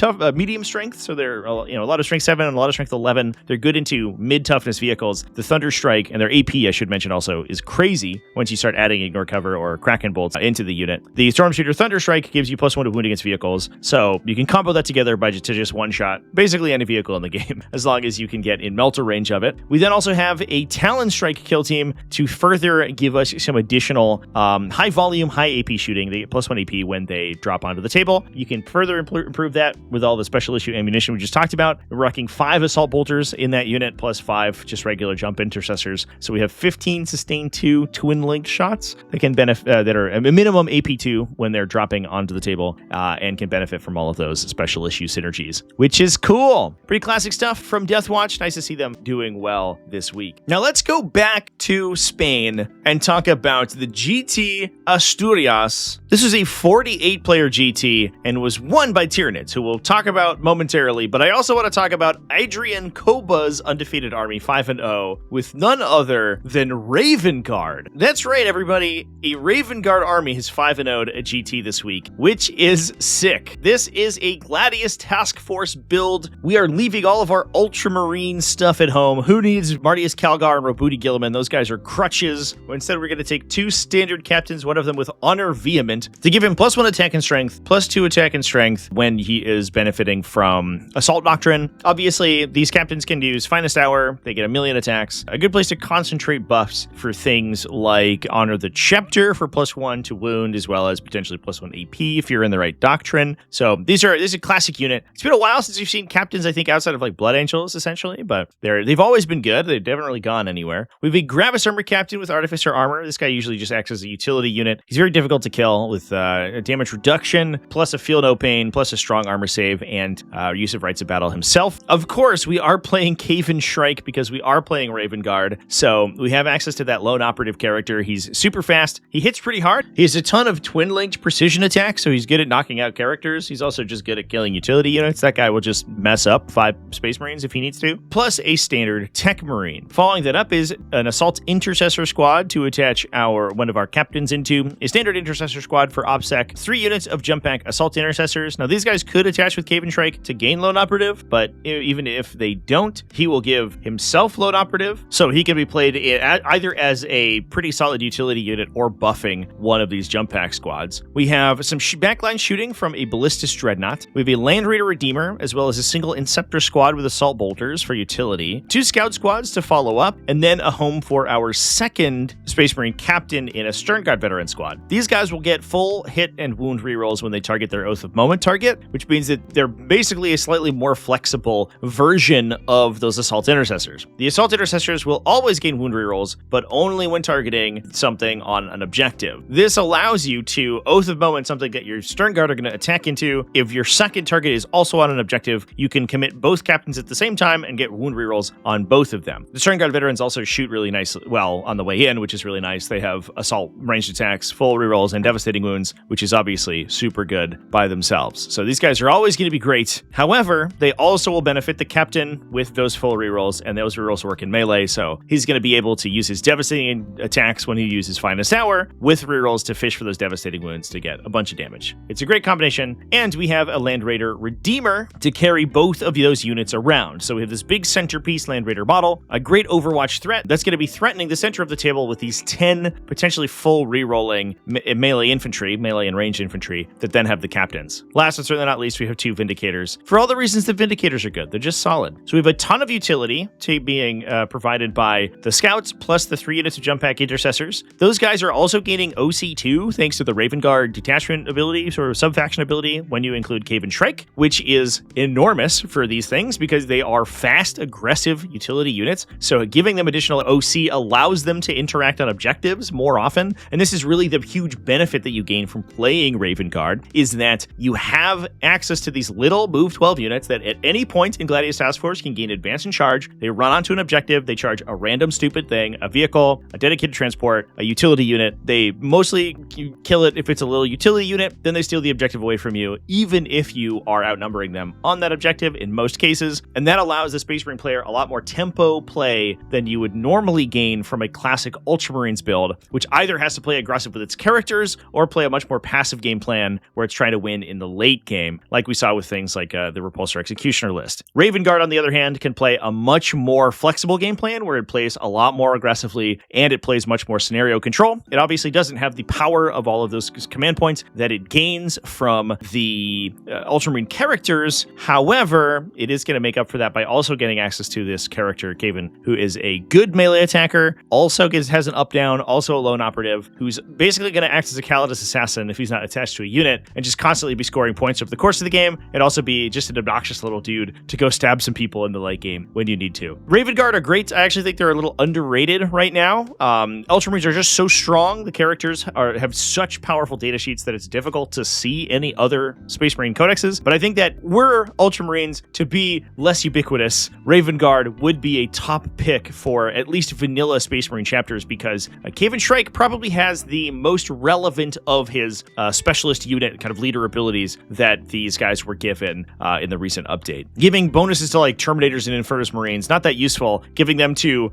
strength, so they're a lot of strength 7 and a lot of strength 11. They're good into mid toughness vehicles. The Thunderstrike and their AP, I should mention also, is crazy once you start adding ignore cover or Kraken bolts into the unit. The Stormspeeder Thunderstrike gives you +1 to wound against vehicles, so you can combo that together by just one shot basically any vehicle in the game, as long as you can get in Melta range of it. We then also have a Talon Strike kill team to further give us some additional high volume, high AP shooting. They get +1 AP when they drop onto the table. You can further improve that with all the special issue ammunition we just talked about. We're rocking 5 Assault Bolters in that unit, plus 5 just regular jump intercessors. So we have 15 Sustain 2 twin linked shots that can benefit, that are a minimum AP2 when they're dropping onto the table, and can benefit from all of those special issue synergies, which is cool. Pretty classic stuff from Deathwatch. Nice to see them doing well this week. Now let's go back to Spain and talk about the GT Asturias. This was a 48-player GT and was won by Tyranids, who we'll talk about momentarily, but I also want to talk about Adrian Koba's undefeated army, 5-0, with none other than Ravenguard. That's right, everybody. A Ravenguard army has 5-0'd at GT this week, which is sick. This is a Gladius Task Force build. We are leaving all of our Ultramarine stuff at home. Who needs Marneus Calgar and Robooti Gilliman. Those guys are crutches. Instead, we're going to take 2 standard captains, one of them with Honor Vehement, to give him +1 attack and strength, +2 attack and strength when he is benefiting from Assault Doctrine. Obviously, these captains can use Finest Hour. They get 1,000,000 attacks. A good place to concentrate buffs for things like Honor the Chapter for +1 to wound, as well as potentially +1 AP if you're in the right doctrine. So this is a classic unit. It's been a while since you've seen captains, I think, outside of like Blood Angels, essentially, but they've always been good. They've never really gone anywhere. We have a Gravis Armor Captain with Artificer Armor. This guy usually just acts as a utility unit. He's very difficult to kill with damage reduction, plus a feel no pain, plus a strong armor save, and use of Rites of Battle himself. Of course, we are playing Caven Shrike because we are playing Raven Guard, so we have access to that lone operative character. He's super fast. He hits pretty hard. He has a ton of twin-linked precision attacks, so he's good at knocking out characters. He's also just good at killing utility units. That guy will just mess up 5 Space Marines if he needs to, plus a standard Tech Marine. Following that up is an Assault Intercessor Squad to attach one of our captains into. A standard Intercessor Squad for OPSEC. 3 units of jump back Assault Intercessors. Now, these guys could attach with Caven Shrike to gain Lone Operative, but even if they don't, he will give himself Lone Operative, so he can be played either as a pretty solid utility unit or buffing one of these jump pack squads. We have some backline shooting from a Ballistus Dreadnought. We have a Land Raider Redeemer, as well as a single Inceptor Squad with Assault Bolters for utility, 2 Scout Squads to follow up, and then a home for our second Space Marine Captain in a Stern Guard Veteran Squad. These guys will get full hit and wound rerolls when they target their Oath of Moment target, which means that they're basically a slightly more flexible version of those Assault Intercessors. The Assault Intercessors will always gain wound rerolls, but only when targeting something on an objective. This allows you to Oath of Moment something that your Stern Guard are going to attack into. If your second target is also on an objective, you can commit both captains at the same time and get wound rerolls on both of them. The Stern Guard veterans also shoot really nice, well, on the way in, which is really nice. They have assault ranged attacks, full rerolls, and devastating wounds, which is obviously super good by themselves. So these guys are always going to be great. However, they also will benefit the captain with those full rerolls, and those rerolls work in melee, so he's going to be able to use his devastating attacks when he uses Finest Hour with rerolls to fish for those devastating wounds to get a bunch of damage. It's a great combination, and we have a Land Raider Redeemer to carry both of those units around. So we have this big centerpiece Land Raider model, a great Overwatch threat that's going to be threatening the center of the table with these 10 potentially full rerolling melee infantry, melee and ranged infantry, that then have the captains. Last and certainly not least, we have 2 Vindicators. For all the reasons that Vindicators are good, they're just solid. So we have a ton of utility being provided by the Scouts, plus the 3 units of Jump Pack Intercessors. Those guys are also gaining OC2 thanks to the Raven Guard detachment ability, sort of sub-faction ability, when you include Caven Shrike, which is enormous for these things because they are fast, aggressive utility units. So giving them additional OC allows them to interact on objectives more often. And this is really the huge benefit that you gain from playing Raven Guard, is that you have access to these little Move 12 units that at any point in Gladius Task Force can gain advance and charge. They run onto an objective, they charge a random stupid thing, a vehicle, a dedicated transport, a utility unit. They mostly kill it if it's a little utility unit, then they steal the objective away from you, even if you are outnumbering them on that objective in most cases. And that allows the Space Marine player a lot more tempo play than you would normally gain from a classic Ultramarines build, which either has to play aggressive with its characters or play a much more passive game plan where it's trying to win in the late game, like we saw with things like the Repulsor Executioner list. Raven Guard, on the other hand, can play a much more flexible game plan where it plays a lot more aggressively and it plays much more scenario control. It obviously doesn't have the power of all of those command points that it gains from the Ultramarine characters. However, it is going to make up for that by also getting access to this character, Caven, who is a good melee attacker, also has an up-down, also a lone operative, who's basically going to act as a Calidus assassin if he's not attached to a unit, and just constantly be scoring points over the course of the game, and also be just an obnoxious little dude to go stab some people in the late game when you need to. Raven Guard are great. I actually think they're a little underrated right now. Ultramarines are just so strong. The characters have such powerful data sheets that it's difficult to see any other Space Marine codexes, but I think that were Ultramarines to be less ubiquitous, Raven Guard would be a top pick for at least vanilla Space Marine chapters, because Caven Shrike probably has the most relevant of his specialist unit kind of leader abilities that these guys were given in the recent update. Giving bonuses to like Terminators and Infernus Marines, not that useful. Giving them to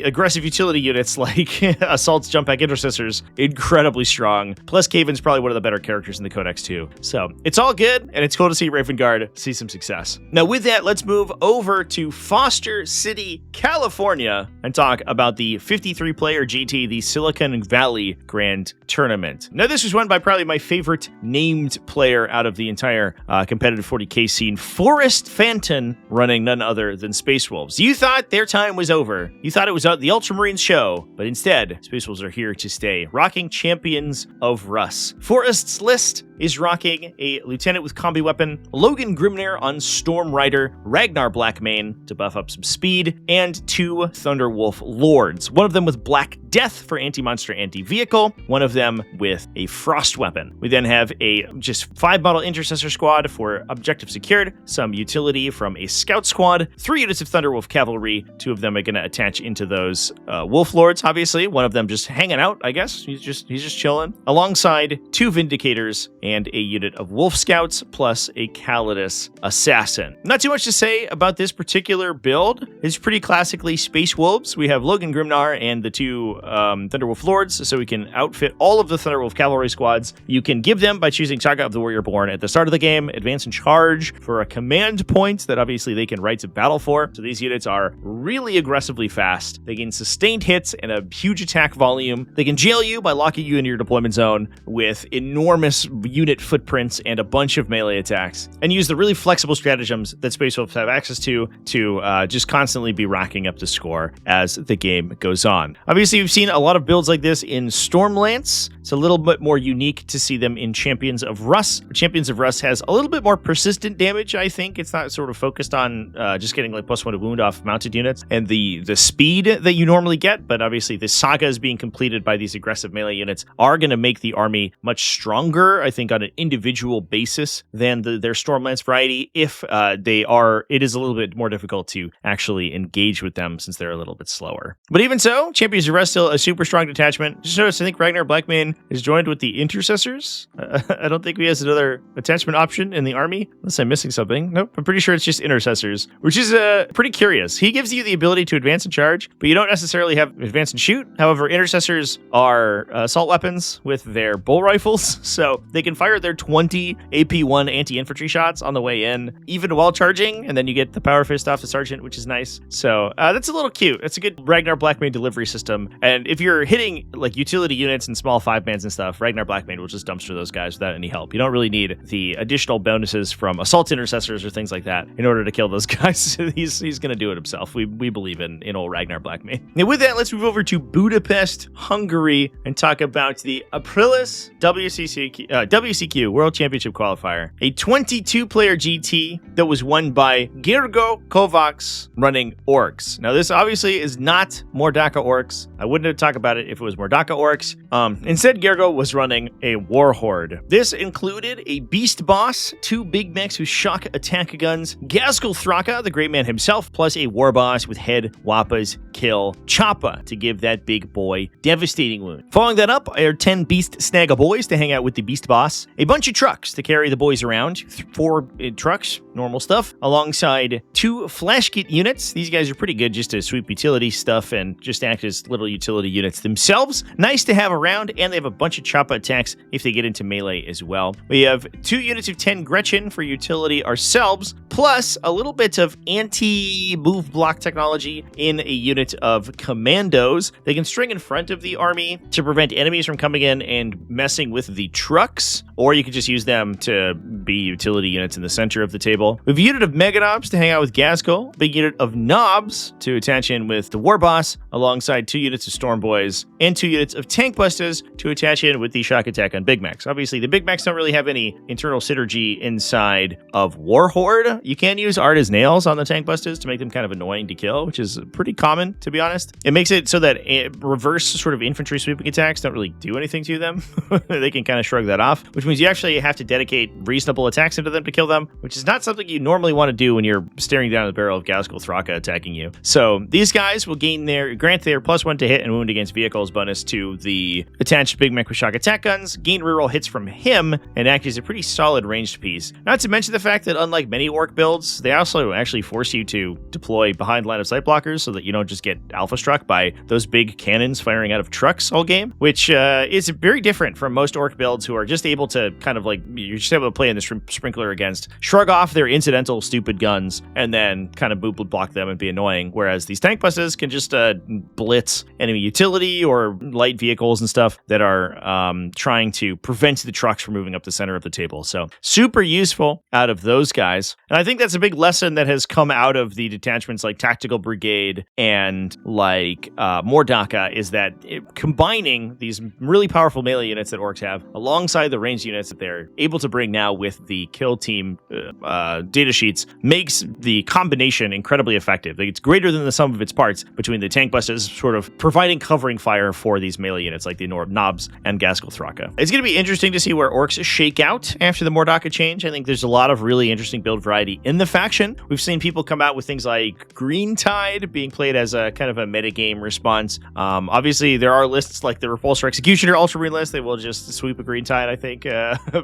aggressive utility units like Assault's Jump Pack Intercessors, incredibly strong. Plus Caven's probably one of the better characters in the Codex too. So it's all good, and it's cool to see Raven Guard see some success. Now with that, let's move over to Foster City Capital California and talk about the 53-player GT, the Silicon Valley Grand Tournament. Now, this was won by probably my favorite named player out of the entire competitive 40k scene, Forrest Phantom, running none other than Space Wolves. You thought their time was over. You thought it was the Ultramarines show, but instead, Space Wolves are here to stay, rocking Champions of Russ. Forrest's list is rocking a Lieutenant with Combi Weapon, Logan Grimnir on Storm Rider, Ragnar Blackmane to buff up some speed, and 2 Thunderwolf Lords. One of them with Black Death for anti-monster, anti-vehicle, one of them with a Frost Weapon. We then have a just 5-model Intercessor Squad for objective secured, some utility from a Scout Squad, 3 units of Thunderwolf Cavalry, 2 of them are going to attach into those Wolf Lords, obviously, one of them just hanging out, I guess, he's just chilling, alongside 2 Vindicators and a unit of Wolf Scouts, plus a Calidus Assassin. Not too much to say about this particular build. It's pretty classically Space Wolves. We have Logan Grimnar and the 2 Thunderwolf Lords, so we can outfit all of the Thunderwolf Cavalry squads. You can give them by choosing Saga of the Warrior Born at the start of the game, advance and charge for a command point that obviously they can write to battle for. So these units are really aggressively fast. They gain sustained hits and a huge attack volume. They can jail you by locking you into your deployment zone with enormous unit footprints and a bunch of melee attacks, and use the really flexible stratagems that Space Wolves have access to just constantly be racking up the score as the game goes on. Obviously, we've seen a lot of builds like this in Stormlance. It's a little bit more unique to see them in Champions of Russ. Champions of Russ has a little bit more persistent damage, I think. It's not sort of focused on just getting like +1 to wound off mounted units and the speed that you normally get, but obviously the sagas being completed by these aggressive melee units are going to make the army much stronger, I think, on an individual basis than their Stormlance variety. If it is a little bit more difficult to actually engage with them since they're a little bit slower. But even so, Champions of Russ still a super strong detachment. Just notice, I think Ragnar Blackmane is joined with the Intercessors. I don't think he has another attachment option in the army, unless I'm missing something. Nope, I'm pretty sure it's just Intercessors, which is pretty curious. He gives you the ability to advance and charge, but you don't necessarily have advance and shoot. However, Intercessors are assault weapons with their bull rifles, so they can fire their 20 AP1 anti-infantry shots on the way in, even while charging, and then you get the Power Fist off the Sergeant, which is nice. So that's a little cute. It's a good Ragnar Blackmane delivery system, and if you're hitting like utility units and small 5-mans and stuff, Ragnar Blackmane will just dumpster those guys without any help. You don't really need the additional bonuses from Assault Intercessors or things like that in order to kill those guys. He's going to do it himself. We believe in old Ragnar Blackmane. And with that, let's move over to Budapest, Hungary, and talk about the Aprilis WCQ World Championship Qualifier, a 22-player GT that was won by Gergo Kovacs running Orks. Now, this obviously is not Mordaka Orks. I wouldn't have talked about it if it was Mordaka Orks. Instead, Gergo was running a Warhorde. This included a Beast Boss, 2 Big Mechs with shock attack guns, Gaskell Thraka, the Great Man himself, plus a War Boss with head, Wappas, kill, Choppa to give that big boy devastating wound. Following that up are 10 Beast Snagga boys to hang out with the Beast Boss, a bunch of trucks to carry the boys around, 4 trucks, normal stuff, alongside 2 Flash Kit units. These guys are pretty good just to sweep utility stuff and just act as little utility units themselves. Nice to have around, and they have a bunch of Choppa attacks if they get into melee as well. We have 2 units of 10 Gretchen for utility ourselves, plus a little bit of anti-move block technology in a unit of Commandos. They can string in front of the army to prevent enemies from coming in and messing with the trucks, or you can just use them to be utility units in the center of the table. We have a unit of Mega Knobs to hang out with Gaskell, big unit of Knobs to attach in with the War Boss, alongside 2 units of Storm Boys, and 2 units of Tank Busters to attach in with the Shock Attack on Big Mechs. Obviously, the Big Mechs don't really have any internal synergy inside of Warhorde. You can use Art as Nails on the Tank Busters to make them kind of annoying to kill, which is pretty common, to be honest. It makes it so that reverse sort of infantry sweeping attacks don't really do anything to them. They can kind of shrug that off, which means you actually have to dedicate reasonable attacks into them to kill them, which is not something you normally want to do when you're staring down the barrel of Gaskell Thraka attacking you. So these guys will grant their +1 to hit and wound against vehicles bonus to the attached Big Mech with shock attack guns, gain reroll hits from him, and act as a pretty solid ranged piece. Not to mention the fact that unlike many orc orc builds, they also actually force you to deploy behind line of sight blockers so that you don't just get alpha struck by those big cannons firing out of trucks all game, which is very different from most orc builds who are just able to kind of like, you're just able to play in the sprinkler against, shrug off their incidental stupid guns, and then kind of boop block them and be annoying, whereas these tank buses can just blitz enemy utility or light vehicles and stuff that are trying to prevent the trucks from moving up the center of the table. So super useful out of those guys. And I think that's a big lesson that has come out of the detachments like Tactical Brigade and like Mordaka, is that combining these really powerful melee units that orcs have alongside the ranged units that they're able to bring now with the kill team data sheets makes the combination incredibly effective. Like, it's greater than the sum of its parts between the tank buses sort of providing covering fire for these melee units like the Knobs and Gaskell Thraka. It's going to be interesting to see where orcs shake out after the Mordaka change. I think there's a lot of really interesting build variety in the faction. We've seen people come out with things like Green Tide being played as a kind of a metagame response. Obviously, there are lists like the Repulsor Executioner Ultramarine list. They will just sweep a Green Tide, I think,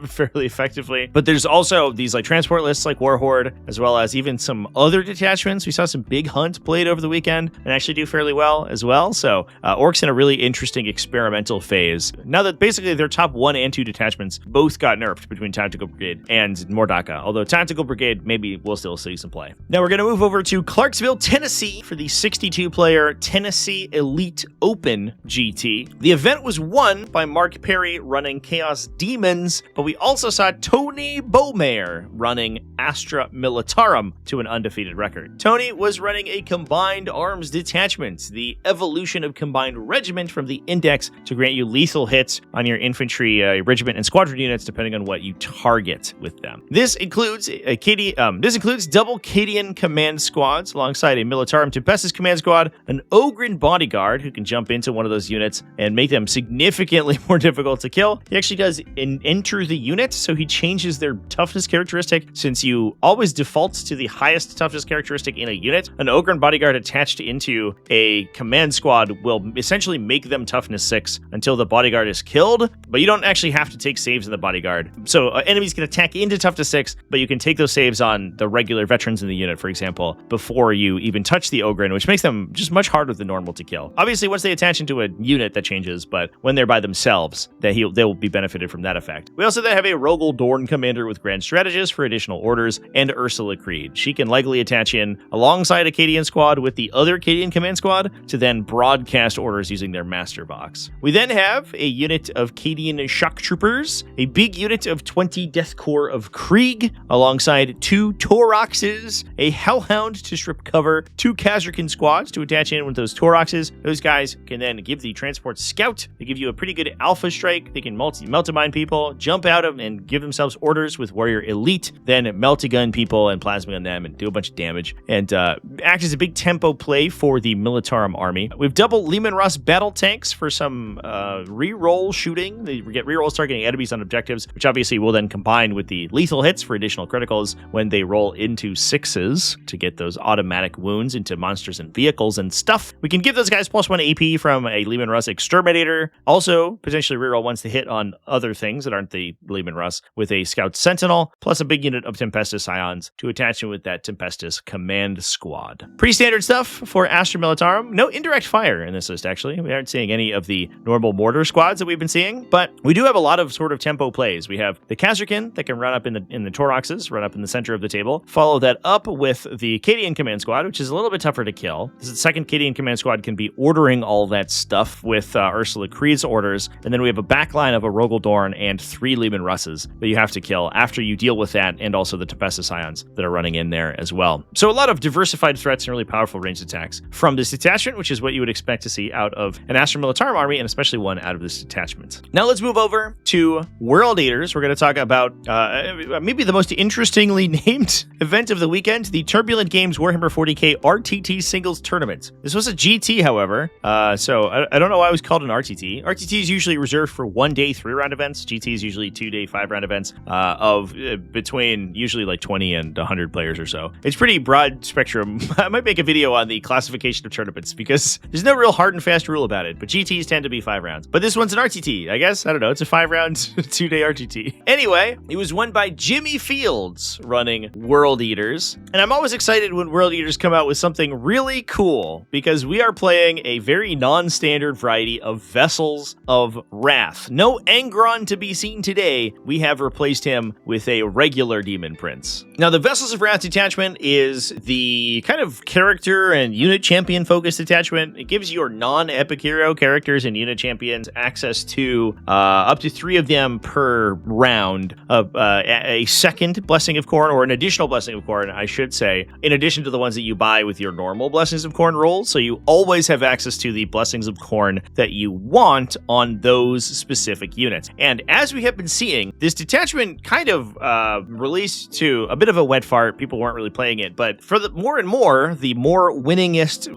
fairly effectively. But there's also these like transport lists like Warhorde, as well as even some other detachments. We saw some Big Hunt played over the weekend and actually do fairly well as well. So orcs in a really interesting experimental phase. Now that basically their top 1 and 2 detachments both got nerfed between Tactical Brigade and Mordaka, although Tactical Brigade maybe we'll still see some play. Now we're going to move over to Clarksville, Tennessee for the 62-player Tennessee Elite Open GT. The event was won by Mark Perry running Chaos Demons, but we also saw Tony Beaumaire running Astra Militarum to an undefeated record. Tony was running a combined arms detachment, the evolution of combined regiment from the Index, to grant you lethal hits on your infantry, regiment, and squadron units depending on what you target with them. This includes double Cadian command squads alongside a Militarum Tempestus command squad, an Ogren bodyguard who can jump into one of those units and make them significantly more difficult to kill. He actually does enter the unit, so he changes their toughness characteristic. Since you always default to the highest toughness characteristic in a unit, an Ogren bodyguard attached into a command squad will essentially make them toughness 6 until the bodyguard is killed, but you don't actually have to take saves in the bodyguard. So enemies can attack into toughness 6, but you can take those saves on the regular veterans in the unit, for example, before you even touch the Ogren, which makes them just much harder than normal to kill. Obviously, once they attach into a unit, that changes, but when they're by themselves, they will be benefited from that effect. We also then have a Rogel Dorn commander with Grand Strategist for additional orders, and Ursula Creed. She can legally attach in alongside a Cadian squad with the other Cadian command squad to then broadcast orders using their master box. We then have a unit of Cadian shock troopers, a big unit of 20 Death Corps of Krieg, alongside 2 Toroxes, a Hellhound to strip cover, 2 Kazrakin squads to attach in with those Toroxes. Those guys can then give the transport scout. They give you a pretty good alpha strike. They can multi-mine people, jump out of and give themselves orders with Warrior Elite, then multi-gun people and plasma gun them and do a bunch of damage, and act as a big tempo play for the Militarum army. We've double Lehman Russ battle tanks for some reroll shooting. They get rerolls targeting enemies on objectives, which obviously will then combine with the lethal hits for additional criticals when they roll into 6s to get those automatic wounds into monsters and vehicles and stuff. We can give those guys +1 AP from a Lehman Russ Exterminator. Also, potentially reroll once they hit on other things that aren't the Lehman Russ with a Scout Sentinel, plus a big unit of Tempestus Scions to attach in with that Tempestus command squad. Pretty standard stuff for Astra Militarum. No indirect fire in this list, actually. We aren't seeing any of the normal mortar squads that we've been seeing, but we do have a lot of sort of tempo plays. We have the Kazrakin that can run up in the Toroxes, run up in the center of the table. Follow that up with the Cadian command squad, which is a little bit tougher to kill. This is the second Cadian command squad can be ordering all that stuff with Ursula Creed's orders, and then we have a backline of a Rogel Dorn and 3 Lehman Russes that you have to kill after you deal with that, and also the Tempestus Scions that are running in there as well. So a lot of diversified threats and really powerful ranged attacks from this detachment, which is what you would expect to see out of an Astra Militarum army, and especially one out of this detachment. Now let's move over to World Eaters. We're going to talk about maybe the most interestingly named event of the weekend, the Turbulent Games Warhammer 40k RTT Singles Tournament. This was a GT, however, so I don't know why it was called an RTT. RTT is usually reserved for 1-day 3-round events. GT is usually 2-day 5-round events of between usually like 20 and 100 players or so. It's pretty broad spectrum. I might make a video on the classification of tournaments because there's no real hard and fast rule about it, but GTs tend to be 5 rounds. But this one's an RTT, I guess. I don't know. It's a 5-round 2-day RTT. Anyway, it was won by Jimmy Fields running playing World Eaters. And I'm always excited when World Eaters come out with something really cool, because we are playing a very non-standard variety of Vessels of Wrath. No Angron to be seen today. We have replaced him with a regular Demon Prince. Now, the Vessels of Wrath detachment is the kind of character and unit champion focused detachment. It gives your non-epic hero characters and unit champions access to up to 3 of them per round of a second Blessing of Khorne, or an additional Blessing of Khorne, I should say, in addition to the ones that you buy with your normal Blessings of Khorne rolls. So you always have access to the Blessings of Khorne that you want on those specific units. And as we have been seeing, this detachment kind of released to a bit of a wet fart. People weren't really playing it, but for the more and more, the more winningest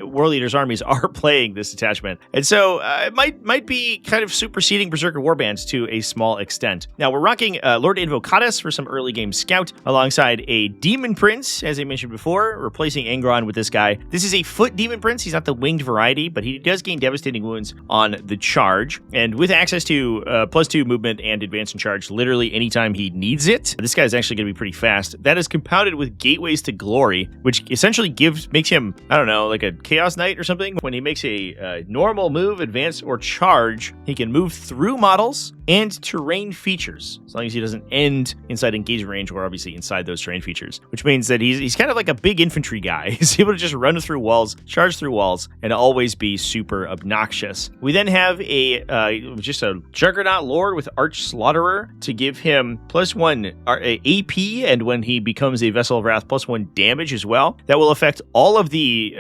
World Eaters armies are playing this detachment. And so it might be kind of superseding Berserker Warbands to a small extent. Now, we're rocking Lord Invocatus for some early game scout, alongside a Demon Prince, as I mentioned before, replacing Angron with this guy. This is a foot Demon Prince. He's not the winged variety, but he does gain devastating wounds on the charge, and with access to +2 movement and advance and charge literally anytime he needs it. This guy is actually going to be pretty fast. That is compounded with Gateways to Glory, which essentially makes him, I don't know, like a Chaos Knight or something. When he makes a normal move, advance, or charge, he can move through models and terrain features, as long as he doesn't end inside engagement range, or obviously inside those terrain features, which means that he's kind of like a big infantry guy. He's able to just run through walls, charge through walls, and always be super obnoxious. We then have just a Juggernaut Lord with Arch Slaughterer to give him +1 AP, and when he becomes a Vessel of Wrath, +1 damage as well. That will affect all of the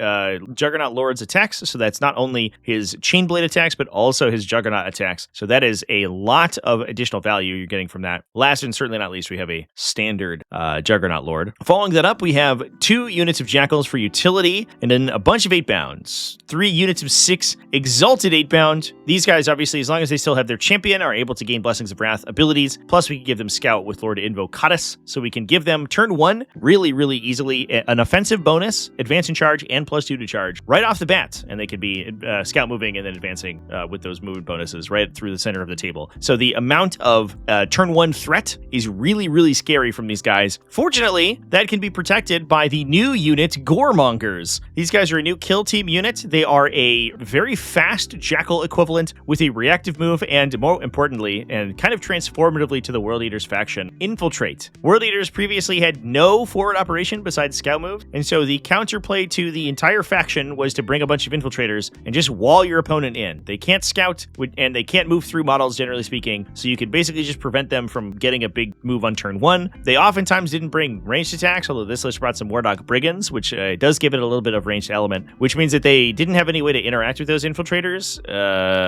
Juggernaut Lord's attacks, so that's not only his Chainblade attacks, but also his Juggernaut attacks. So that is a lot of additional value you're getting from that. Last and certainly not least, we have a standard Juggernaut Lord. Following that up, we have 2 units of Jackals for utility, and then a bunch of 8-bounds. 3 units of 6 Exalted 8-bound. These guys, obviously, as long as they still have their champion, are able to gain Blessings of Wrath abilities. Plus, we can give them Scout with Lord Invocatus, so we can give them turn 1 really, really easily an offensive bonus, advance and charge, and +2 to charge right off the bat, and they could be Scout moving and then advancing with those movement bonuses right through the center of the table. So the amount of turn 1 threat is really, really scary from these guys. Fortunately, that can be protected by the new unit, Goremongers. These guys are a new kill team unit. They are a very fast Jackal equivalent with a reactive move, and more importantly, and kind of transformatively to the World Eaters faction, Infiltrate. World Eaters previously had no forward operation besides Scout move, and so the counterplay to the entire faction was to bring a bunch of Infiltrators and just wall your opponent in. They can't scout, and they can't move through models, generally speaking, so you could basically just prevent them from getting a big move on turn 1. They oftentimes didn't bring ranged attacks, although this list brought some Wardog Brigands, which does give it a little bit of ranged element, which means that they didn't have any way to interact with those Infiltrators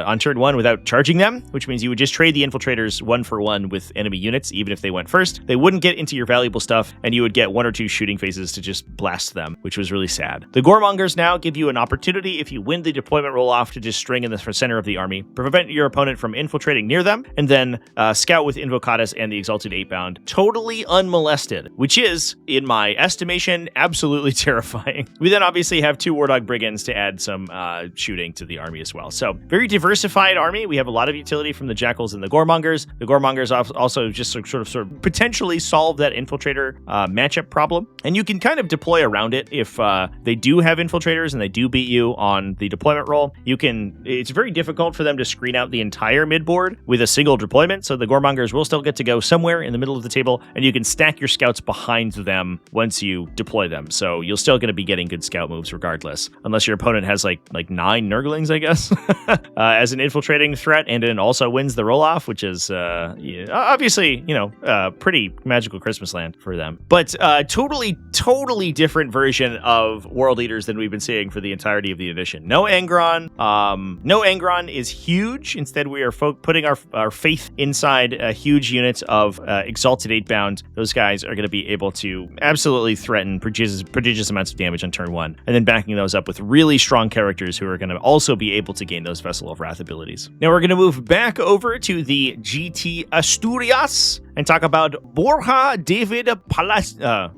on turn 1 without charging them, which means you would just trade the Infiltrators 1-for-1 with enemy units, even if they went first. They wouldn't get into your valuable stuff, and you would get 1 or 2 shooting phases to just blast them, which was really sad. The Goremongers now give you an opportunity, if you win the deployment roll-off, to just string in the center of the army, prevent your opponent from infiltrating near them, and then Scout with Invocatus and the Exalted 8-bound, totally unmolested, which is, in my estimation, absolutely terrifying. We then obviously have 2 Wardog Brigands to add some shooting to the army as well. So, very diversified army. We have a lot of utility from the Jackals and the Goremongers. The Goremongers also just sort of potentially solve that Infiltrator matchup problem, and you can kind of deploy around it if they do have Infiltrators and they do beat you on the deployment roll. It's very difficult for them to screen out the entire midboard with a single deployment, so the Goremongers will still get to go somewhere in the middle of the table, and you can stack your scouts behind them once you deploy them. So you're still going to be getting good scout moves regardless, unless your opponent has like 9 Nurglings, I guess, as an infiltrating threat, and then also wins the roll-off, which is obviously, pretty magical Christmas land for them. But totally different version of World Eaters than we've been seeing for the entirety of the edition. No Angron. No Angron is huge. Instead, we are putting our faith inside huge units of Exalted 8-bound. Those guys are going to be able to absolutely threaten prodigious amounts of damage on turn 1, and then backing those up with really strong characters who are going to also be able to gain those Vessel of Wrath abilities. Now we're going to move back over to the GT Asturias, and talk about Borja David Palacio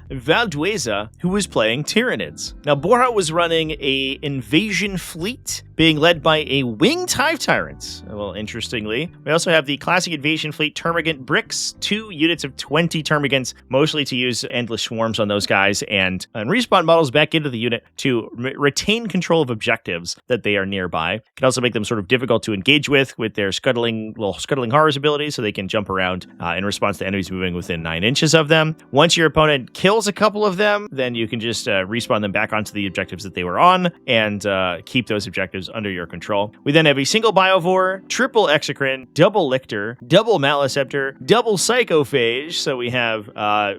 Valdueza, who was playing Tyranids. Now, Borja was running a invasion fleet being led by a winged hive tyrant. Well, interestingly, we also have the classic invasion fleet Termagant bricks, 2 units of 20 Termagants, mostly to use endless swarms on those guys, and respawn models back into the unit to retain control of objectives that they are nearby. Can also make them sort of difficult to engage with their scuttling horrors ability, so they can jump around in response to enemies moving within 9 inches of them. Once your opponent kills a couple of them, then you can just respawn them back onto the objectives that they were on and keep those objectives under your control. We then have a single Biovore, triple Exocrine, double Lictor, double Maleceptor, double Psychophage. So we have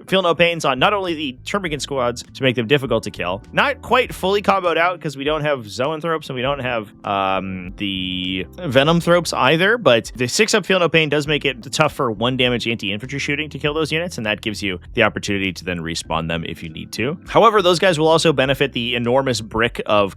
Feel No Pains on not only the Termagant squads to make them difficult to kill, not quite fully comboed out because we don't have Zoanthropes and we don't have the Venom Thropes either, but the 6-up Feel No Pain does make it tough for 1 damage anti-infantry shooting to kill those units, and that gives you the opportunity to then respawn them if you need to. However, those guys will also benefit the enormous brick of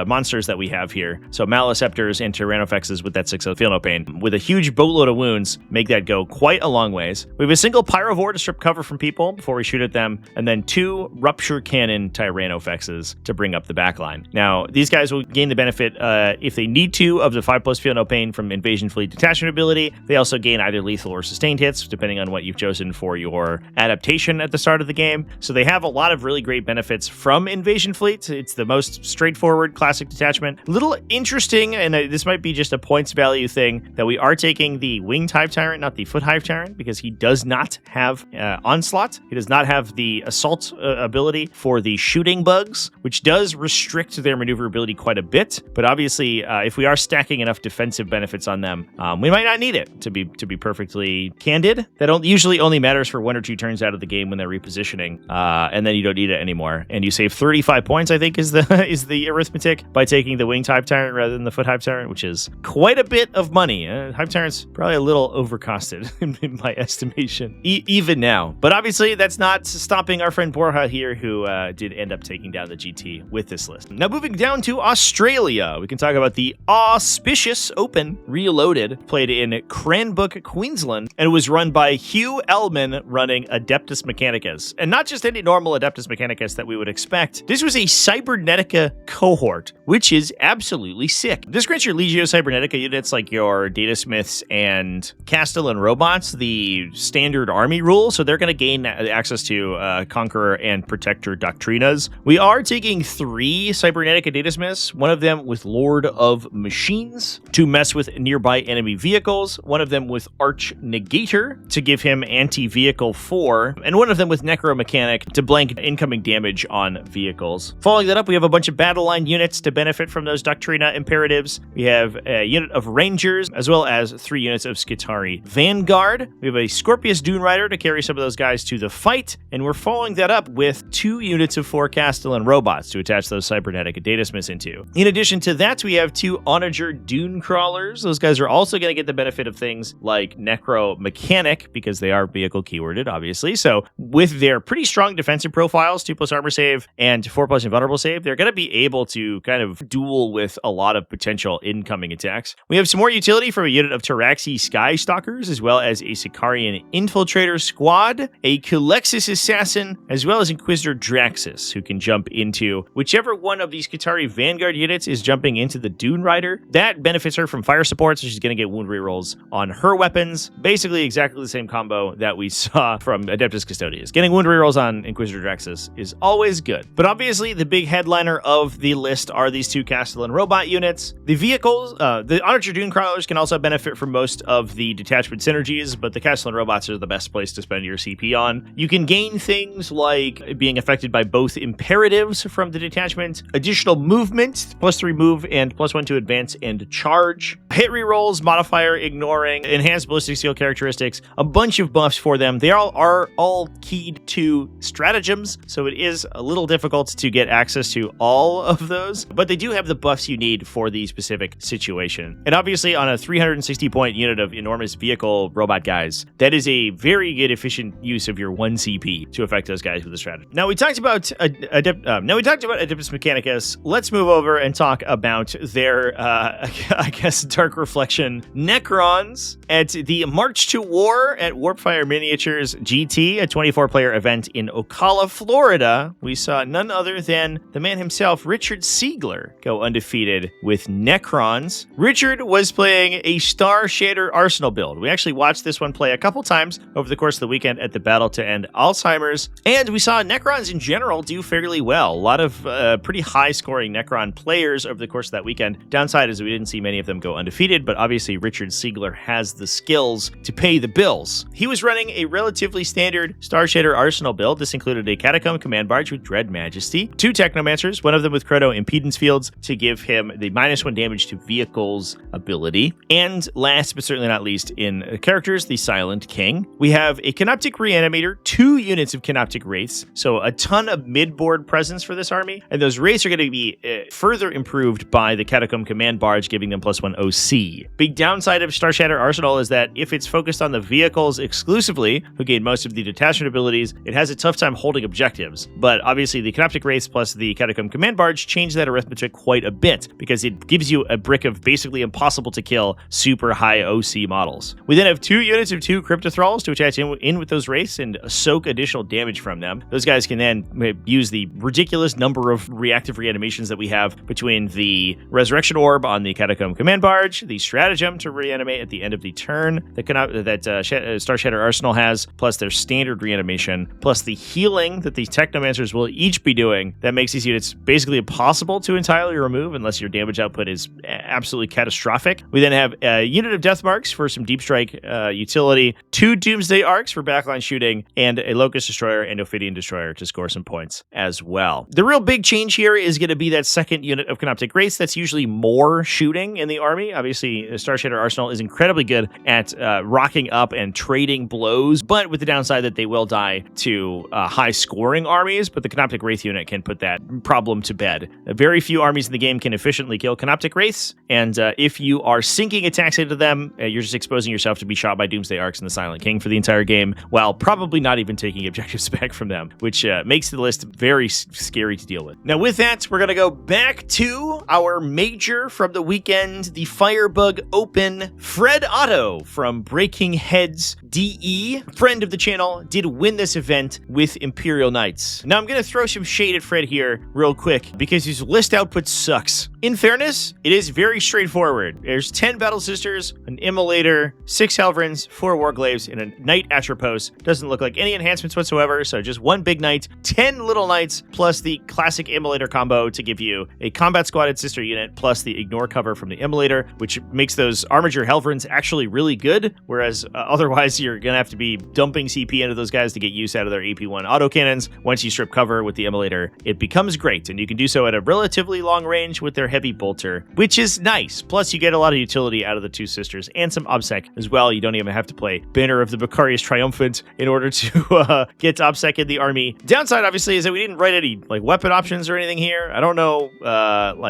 monsters that we have here. So Maleceptors and Tyrannofexes with that 6-up Feel No Pain, with a huge boatload of wounds, make that go quite a long ways. We have a single Pyrovore to strip cover from people before we shoot at them, and then 2 Rupture Cannon Tyrannofexes to bring up the backline. Now, these guys will gain the benefit, if they need to, of the 5+ Feel No Pain from Invasion Fleet Detachment ability. They also gain either lethal or sustained hits, depending on what you've chosen for your adaptation at the start of the game. So they have a lot of really great benefits from Invasion Fleet. It's the most straightforward classic detachment. A little interesting, and this might be just a points value thing, that we are taking the Winged Hive Tyrant, not the Foot Hive Tyrant, because he does not have Onslaught. He does not have the Assault ability for the shooting bugs, which does restrict their maneuverability quite a bit. But obviously, if we are stacking enough defensive benefits on them, we might not need it. To be perfectly candid, that usually only matters for 1 or 2 turns out of the game when they're repositioning, and then you don't need it anymore. And you save 35 points, I think, is the arithmetic by taking the Winged Hive Tyrant rather than the Foot Hive Tyrant, which is quite a bit of money. Hive Tyrant's probably a little overcosted in my estimation, even now. But obviously, that's not stopping our friend Borja here, who did end up taking down the GT with this list. Now, moving down to Australia, we can talk about the Auspicious Open Reloaded, played in Cranbrook, Queensland, and was run by Hugh Ellman running Adeptus Mechanicus. And not just any normal Adeptus Mechanicus that we would expect. This was a Cybernetica cohort, which is absolutely sick. This grants your Legio Cybernetica units like your Datasmiths and Castellan robots the standard army rule, so they're going to gain access to Conqueror and Protector Doctrinas. We are taking 3 Cybernetica Datasmiths, one of them with Lord of Machines to mess with nearby enemy vehicles, one of them with Arch Negator to give him anti-vehicle 4, and one of them with Necromechanic to blank incoming damage on vehicles. Following that up, we have a bunch of battle line units to benefit from those Doctrina imperatives. We have a unit of Rangers, as well as 3 units of Skitarii Vanguard. We have a Scorpius Dune Rider to carry some of those guys to the fight, and we're following that up with 2 units of 4 Castellan robots to attach those Cybernetica Datasmiths into. In addition to that, we have 2 Onager Dune Crawlers. Those guys are also going to get the benefit of things like Necromechanic, because they are vehicle keyworded, obviously. So with their pretty strong defensive profiles, 2+ armor save and 4+ invulnerable save, they're going to be able to kind of duel with a lot of potential incoming attacks. We have some more utility from a unit of Taraxi Sky Stalkers, as well as a Sicarian Infiltrator Squad, a Culexis Assassin, as well as Inquisitor Draxus, who can jump into whichever one of these Skitarii Vanguard units is jumping into the Dune Rider. That benefits her from fire support, so she's going to get wound rerolls on her weapons. Basically exactly the same combo that we saw from Adeptus Custodes. Getting wound rerolls on Inquisitor Draxus is always good. But obviously, the big headliner of the list are these 2 Castellan robot units. The vehicles, the Onager Dune Crawlers can also benefit from most of the detachment synergies, but the Castellan robots are the best place to spend your CP on. You can gain things like being affected by both imperatives from the detachment, additional movement, +3 move and +1 to advance and charge, hit rerolls, modifier ignoring, enhanced ballistic skill characteristics, a bunch of buffs for them. They are all keyed to stratagems, so it is a little difficult to get access to all of those, but they do have the buffs you need for the specific situation. And obviously, on a 360 point unit of enormous vehicle robot guys, that is a very good efficient use of your 1 CP to affect those guys with a strategy. Now we talked about Adeptus Mechanicus. Let's move over and talk about their I guess Dark Reflection Necrons at the March to War at Warpfire Miniatures GT, a 24-player event in Ocala, Florida. We saw none other than the man himself, Richard Siegler, go undefeated with Necrons. Richard was playing a Star Shader Arsenal build. We actually watched this one play a couple times over the course of the weekend at the Battle to End Alzheimer's, and we saw Necrons in general do fairly well. A lot of pretty high-scoring Necron players over the course of that weekend. Downside is we didn't see many of them go undefeated, but obviously Richard Siegler has the skills to pay the bills. He was running a relatively standard Star Shader Arsenal build. This included a Catacomb Command Barge with Dread Majesty, 2 Technomancers, one of them with Chrono Impedance Fields to give him the -1 damage to vehicles ability, and last but certainly not least in characters, the Silent King. We have a Canoptic Reanimator, 2 units of Canoptic Wraiths, so a ton of mid-board presence for this army, and those Wraiths are going to be further improved by the Catacomb Command Barge, giving them +1 OC. Big downside of Star Shader Arsenal is that if it's focused on the vehicles exclusively, who gain most of the detachment abilities, it has a tough time holding objectives. But obviously the Canoptic Wraiths plus the Catacomb Command Barge change that arithmetic quite a bit, because it gives you a brick of basically impossible to kill super high OC models. We then have 2 units of 2 Cryptothralls to attach in with those Wraiths and soak additional damage from them. Those guys can then use the ridiculous number of reactive reanimations that we have between the Resurrection Orb on the Catacomb Command Barge, the Stratagem to reanimate at the end of the turn that Star Shader Arsenal has, plus their standard reanimation, plus the healing that the Technomancers will each be doing. That makes these units basically impossible to entirely remove unless your damage output is absolutely catastrophic. We then have a unit of Death Marks for some Deep Strike utility, 2 Doomsday Arcs for backline shooting, and a Locust Destroyer and Ophidian Destroyer to score some points as well. The real big change here is going to be that second unit of Canoptic Wraiths. That's usually more shooting in the army. Obviously, Star Shader Arsenal is incredibly good at rocking up and trading blows, but with the downside that they will die to high-scoring armies, but the Canoptic Wraith unit can put that problem to bed. Very few armies in the game can efficiently kill Canoptic Wraiths, and if you are sinking attacks into them, you're just exposing yourself to be shot by Doomsday Arcs and the Silent King for the entire game, while probably not even taking objectives back from them, which makes the list very scary to deal with. Now with that, we're going to go back to our major from the weekend, the Firebug Open. Fred Otto from Breaking Heads DE, friend of the channel, did win this event with Imperial Knights. Now I'm going to throw some shade at Fred here real quick because his list output sucks. In fairness, it is very straightforward. There's 10 Battle Sisters, an Immolator, 6 Helverins, 4 Warglaves, and a Knight Atropos. Doesn't look like any enhancements whatsoever, so just 1 big Knight, 10 little Knights, plus the classic Immolator combo to give you a Combat Squatted Sister unit, plus the Ignore cover from the Immolator, which makes those Armiger Helverins actually really good, whereas otherwise you're going to have to be dumping CP into those guys to get use out of their AP1 autocannons. Once you strip cover with the Immolator, it becomes great, and you can do so at a relatively long range with their Heavy Bolter, which is nice. Plus, you get a lot of utility out of the 2 sisters and some OBSEC as well. You don't even have to play Banner of the Bacarius Triumphant in order to get OBSEC in the army. Downside, obviously, is that we didn't write any weapon options or anything here. I don't know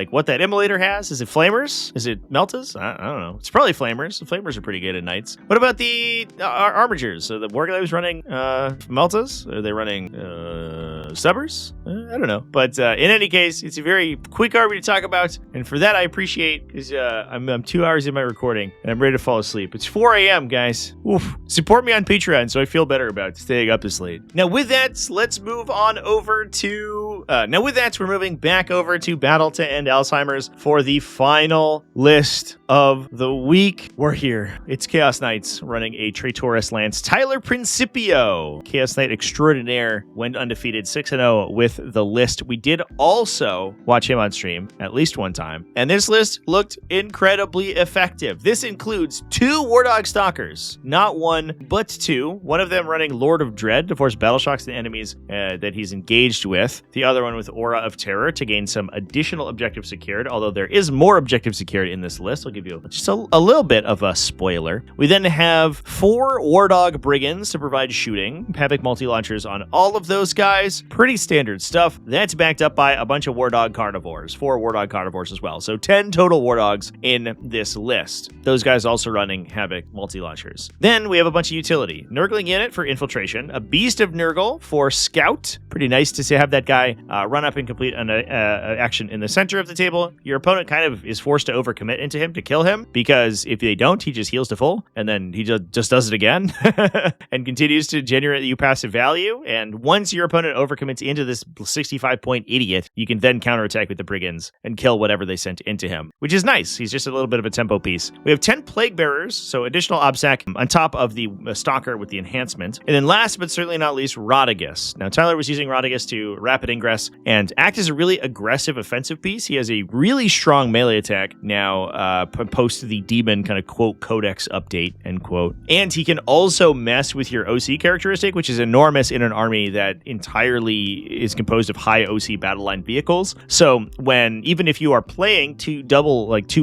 what that Immolator has. Is it Flamers? Is it Meltas? I don't know. It's probably Flamers. The Flamers are pretty good at Knights. What about the Armigers? So the Warglaves running Meltas? Are they running Stubbers? I don't know. But in any case, it's a very quick army to talk about, and for that I appreciate, because I'm 2 hours in my recording and I'm ready to fall asleep. It's 4 a.m. guys. Oof. Support me on Patreon so I feel better about staying up this late. Now with that, let's move on over to we're moving back over to Battle to End Alzheimer's for the final list of the week. We're here. It's Chaos Knights running a Traitorous Lance. Tyler Principio, Chaos Knight Extraordinaire, went undefeated 6-0 with the list. We did also watch him on stream at least one time, and this list looked incredibly effective. This includes 2 Wardog Stalkers, not 1, but 2. One of them running Lord of Dread to force battle shocks to enemies that he's engaged with. The other one with Aura of Terror to gain some additional objective secured, although there is more objective secured in this list. I'll give you just a little bit of a spoiler. We then have 4 Wardog Brigands to provide shooting, Havoc multi-launchers on all of those guys. Pretty standard stuff. That's backed up by a bunch of Wardog Carnivores, 4 Wardog Carnivores as well. So 10 total Wardogs in this list. Those guys also running Havoc multi-launchers. Then we have a bunch of utility. Nurgling unit for infiltration, a Beast of Nurgle for scout, Pretty nice to have that guy run up and complete an action in the center of the table. Your opponent kind of is forced to overcommit into him to kill him, because if they don't, he just heals to full, and then he just does it again and continues to generate you passive value. And once your opponent overcommits into this 65-point idiot, you can then counterattack with the brigands and kill whatever they sent into him, which is nice. He's just a little bit of a tempo piece. We have 10 Plague Bearers, so additional obsec on top of the Stalker with the enhancement. And then last but certainly not least, Rodigus. Now, Tyler was using Rodigus to rapid ingress and act as a really aggressive offensive piece. He has a really strong melee attack now, post the demon kind of quote codex update, end quote. And he can also mess with your OC characteristic, which is enormous in an army that entirely is composed of high OC battle line vehicles. So even if you are playing two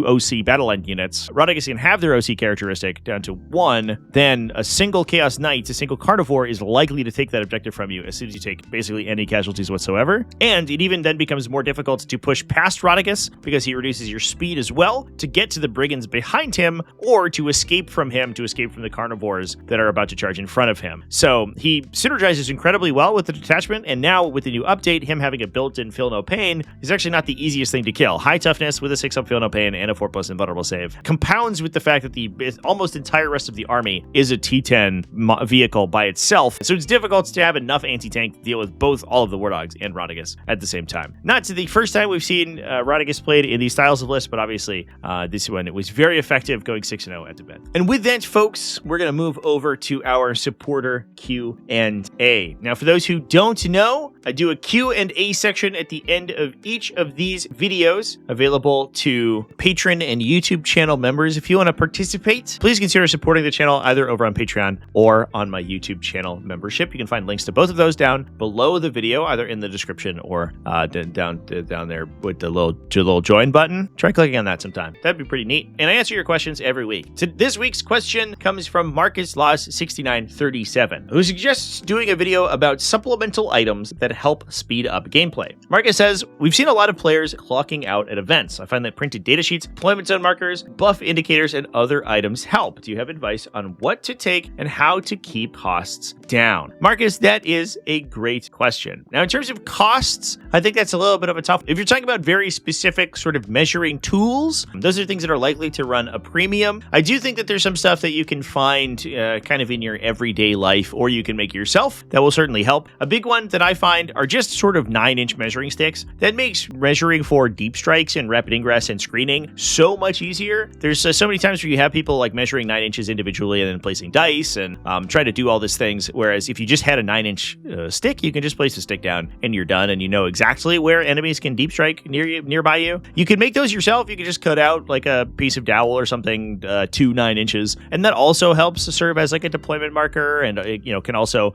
OC battle line units, Rodigus can have their OC characteristic down to 1, then a single Chaos Knight, a single Carnivore is likely to take that objective from you as soon as you take basically any casualties whatsoever. And it even then becomes more difficult to push past Rodigus because he reduces your speed as well to get to the brigands behind him, or to escape from him, to escape from the carnivores that are about to charge in front of him. So he synergizes incredibly well with the detachment, and now with the new update, him having a built-in Feel No Pain is actually not the easiest thing to kill. High toughness with a 6-up Feel No Pain and a 4+ invulnerable save compounds with the fact that the almost entire rest of the army is a T10 vehicle by itself, so it's difficult to have enough anti-tank to deal with both all of the War Dogs and Rodigus at the same time. Not to the first time we've seen Rodigus played in these styles of lists, but obviously this one, it was very effective going 6-0 at the bed. And with that, folks, we're going to move over to our supporter Q&A. Now, for those who don't know, I do a Q&A section at the end of each of these videos, available to Patreon and YouTube channel members. If you want to participate, please consider supporting the channel either over on Patreon or on my YouTube channel membership. You can find links to both of those down below the video, either in the description or down there with the little join button. Try clicking on that sometime. That'd be pretty neat. And I answer your questions every week. So this week's question comes from Marcus Laws 6937, who suggests doing a video about supplemental items that help speed up gameplay. Marcus says, we've seen a lot of players clocking out at events. I find that printed datasheets, deployment zone markers, buff indicators, and other items help. Do you have advice on what to take and how to keep costs down? Marcus, that is a great question. Now, in terms of costs, I think that's a little bit of a tough. If you're talking about very specific sort of measuring tools, those are things that are likely to run a premium. I do think that there's some stuff that you can find kind of in your everyday life, or you can make yourself. That will certainly help. A big one that I find are just sort of 9-inch measuring sticks. That makes measuring for deep strikes and rapid ingress and screening so much easier. There's so many times where you have people like measuring 9 inches individually and then placing dice and try to do all these things. Whereas if you just had a 9-inch stick, you can just place the stick down and you're done, and you know exactly where enemies can deep strike nearby you. You can make those yourself. You can just cut out like a piece of dowel or something to 9 inches, and that also helps to serve as like a deployment marker, and can also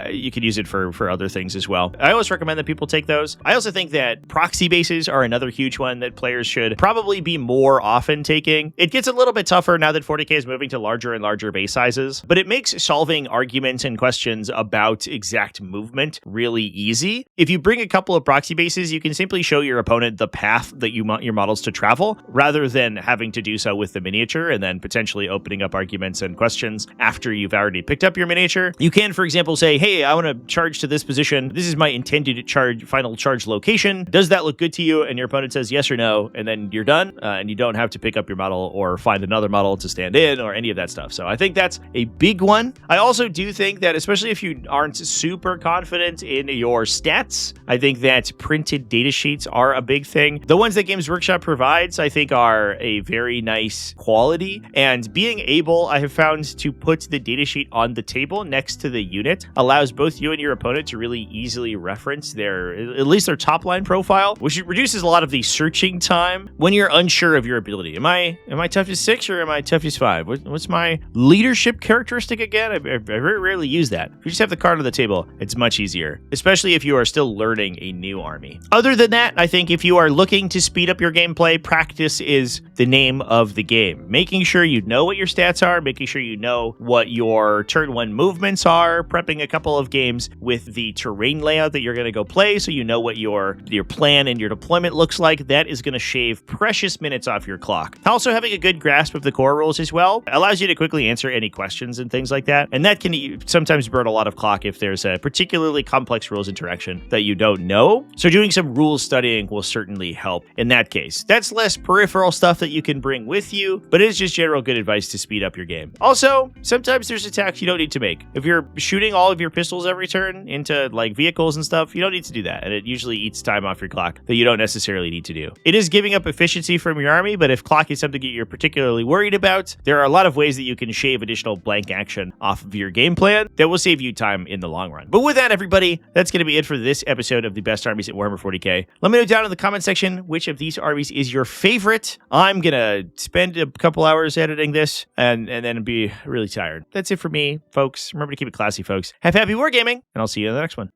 you can use it for other things as well. I always recommend that people take those. I also think that proxy bases are another huge one that players should probably be more often taking. It gets a little bit tougher now that 40k is moving to larger and larger base sizes, but it makes solving arguments and questions about exact movement really easy. If you bring a couple of proxy bases, you can simply show your opponent the path that you want your models to travel, rather than having to do so with the miniature and then potentially opening up arguments and questions after you've already picked up your miniature. You can, for example, say, hey, I want to charge to this position. This is my intended final charge location. Does that look good to you? And your opponent says yes or no, and then you're done, and you don't have to pick up your model or find another model to stand in or any of that stuff. So I think that's a big one. I also do think that, especially if you aren't super confident in your stats, I think that printed data sheets are a big thing. The ones that Games Workshop provides, I think, are a very nice quality, and being able, I have found, to put the datasheet on the table next to the unit allows both you and your opponent to really easily reference at least their top line profile, which reduces a lot of the searching time when you're unsure of your ability. Am I toughest 6 or am I toughest 5? What's my leadership characteristic again? I very rarely use that. If you just have the card on the table, it's much easier, especially if you are still learning a new army. Other than that, I think if you are looking to speed up your gameplay, practice is the name of the game. Making sure you know what your stats are, making sure you know what your turn 1 movements are, prepping a couple of games with the terrain layout that you're going to go play, so you know what your plan and your deployment looks like. That is going to shave precious minutes off your clock. Also, having a good grasp of the core rules as well allows you to quickly answer any questions and things like that, and that can sometimes burn a lot of clock if there's a particularly complex rules interaction that you don't know. So doing some rules studying will certainly help in that case. That's less peripheral stuff that you can bring with you, but it is just general good advice to speed up your game. Also, sometimes there's attacks you don't need to make. If you're shooting all of your pistols every turn into like vehicles and stuff, you don't need to do that, and it usually eats time off your clock that you don't necessarily need to do. It is giving up efficiency from your army, but if clock is something that you're particularly worried about, there are a lot of ways that you can shave additional blank action off of your game plan that will save you time in the long run. But with that, everybody, that's going to be it for this episode of the best armies at Warhammer 40k. Let me know down in the comment section which of these armies is your favorite. I'm going to spend a couple hours editing this and then be really tired. That's it for me, folks. Remember to keep it classy, folks. Have happy wargaming, and I'll see you in the next one.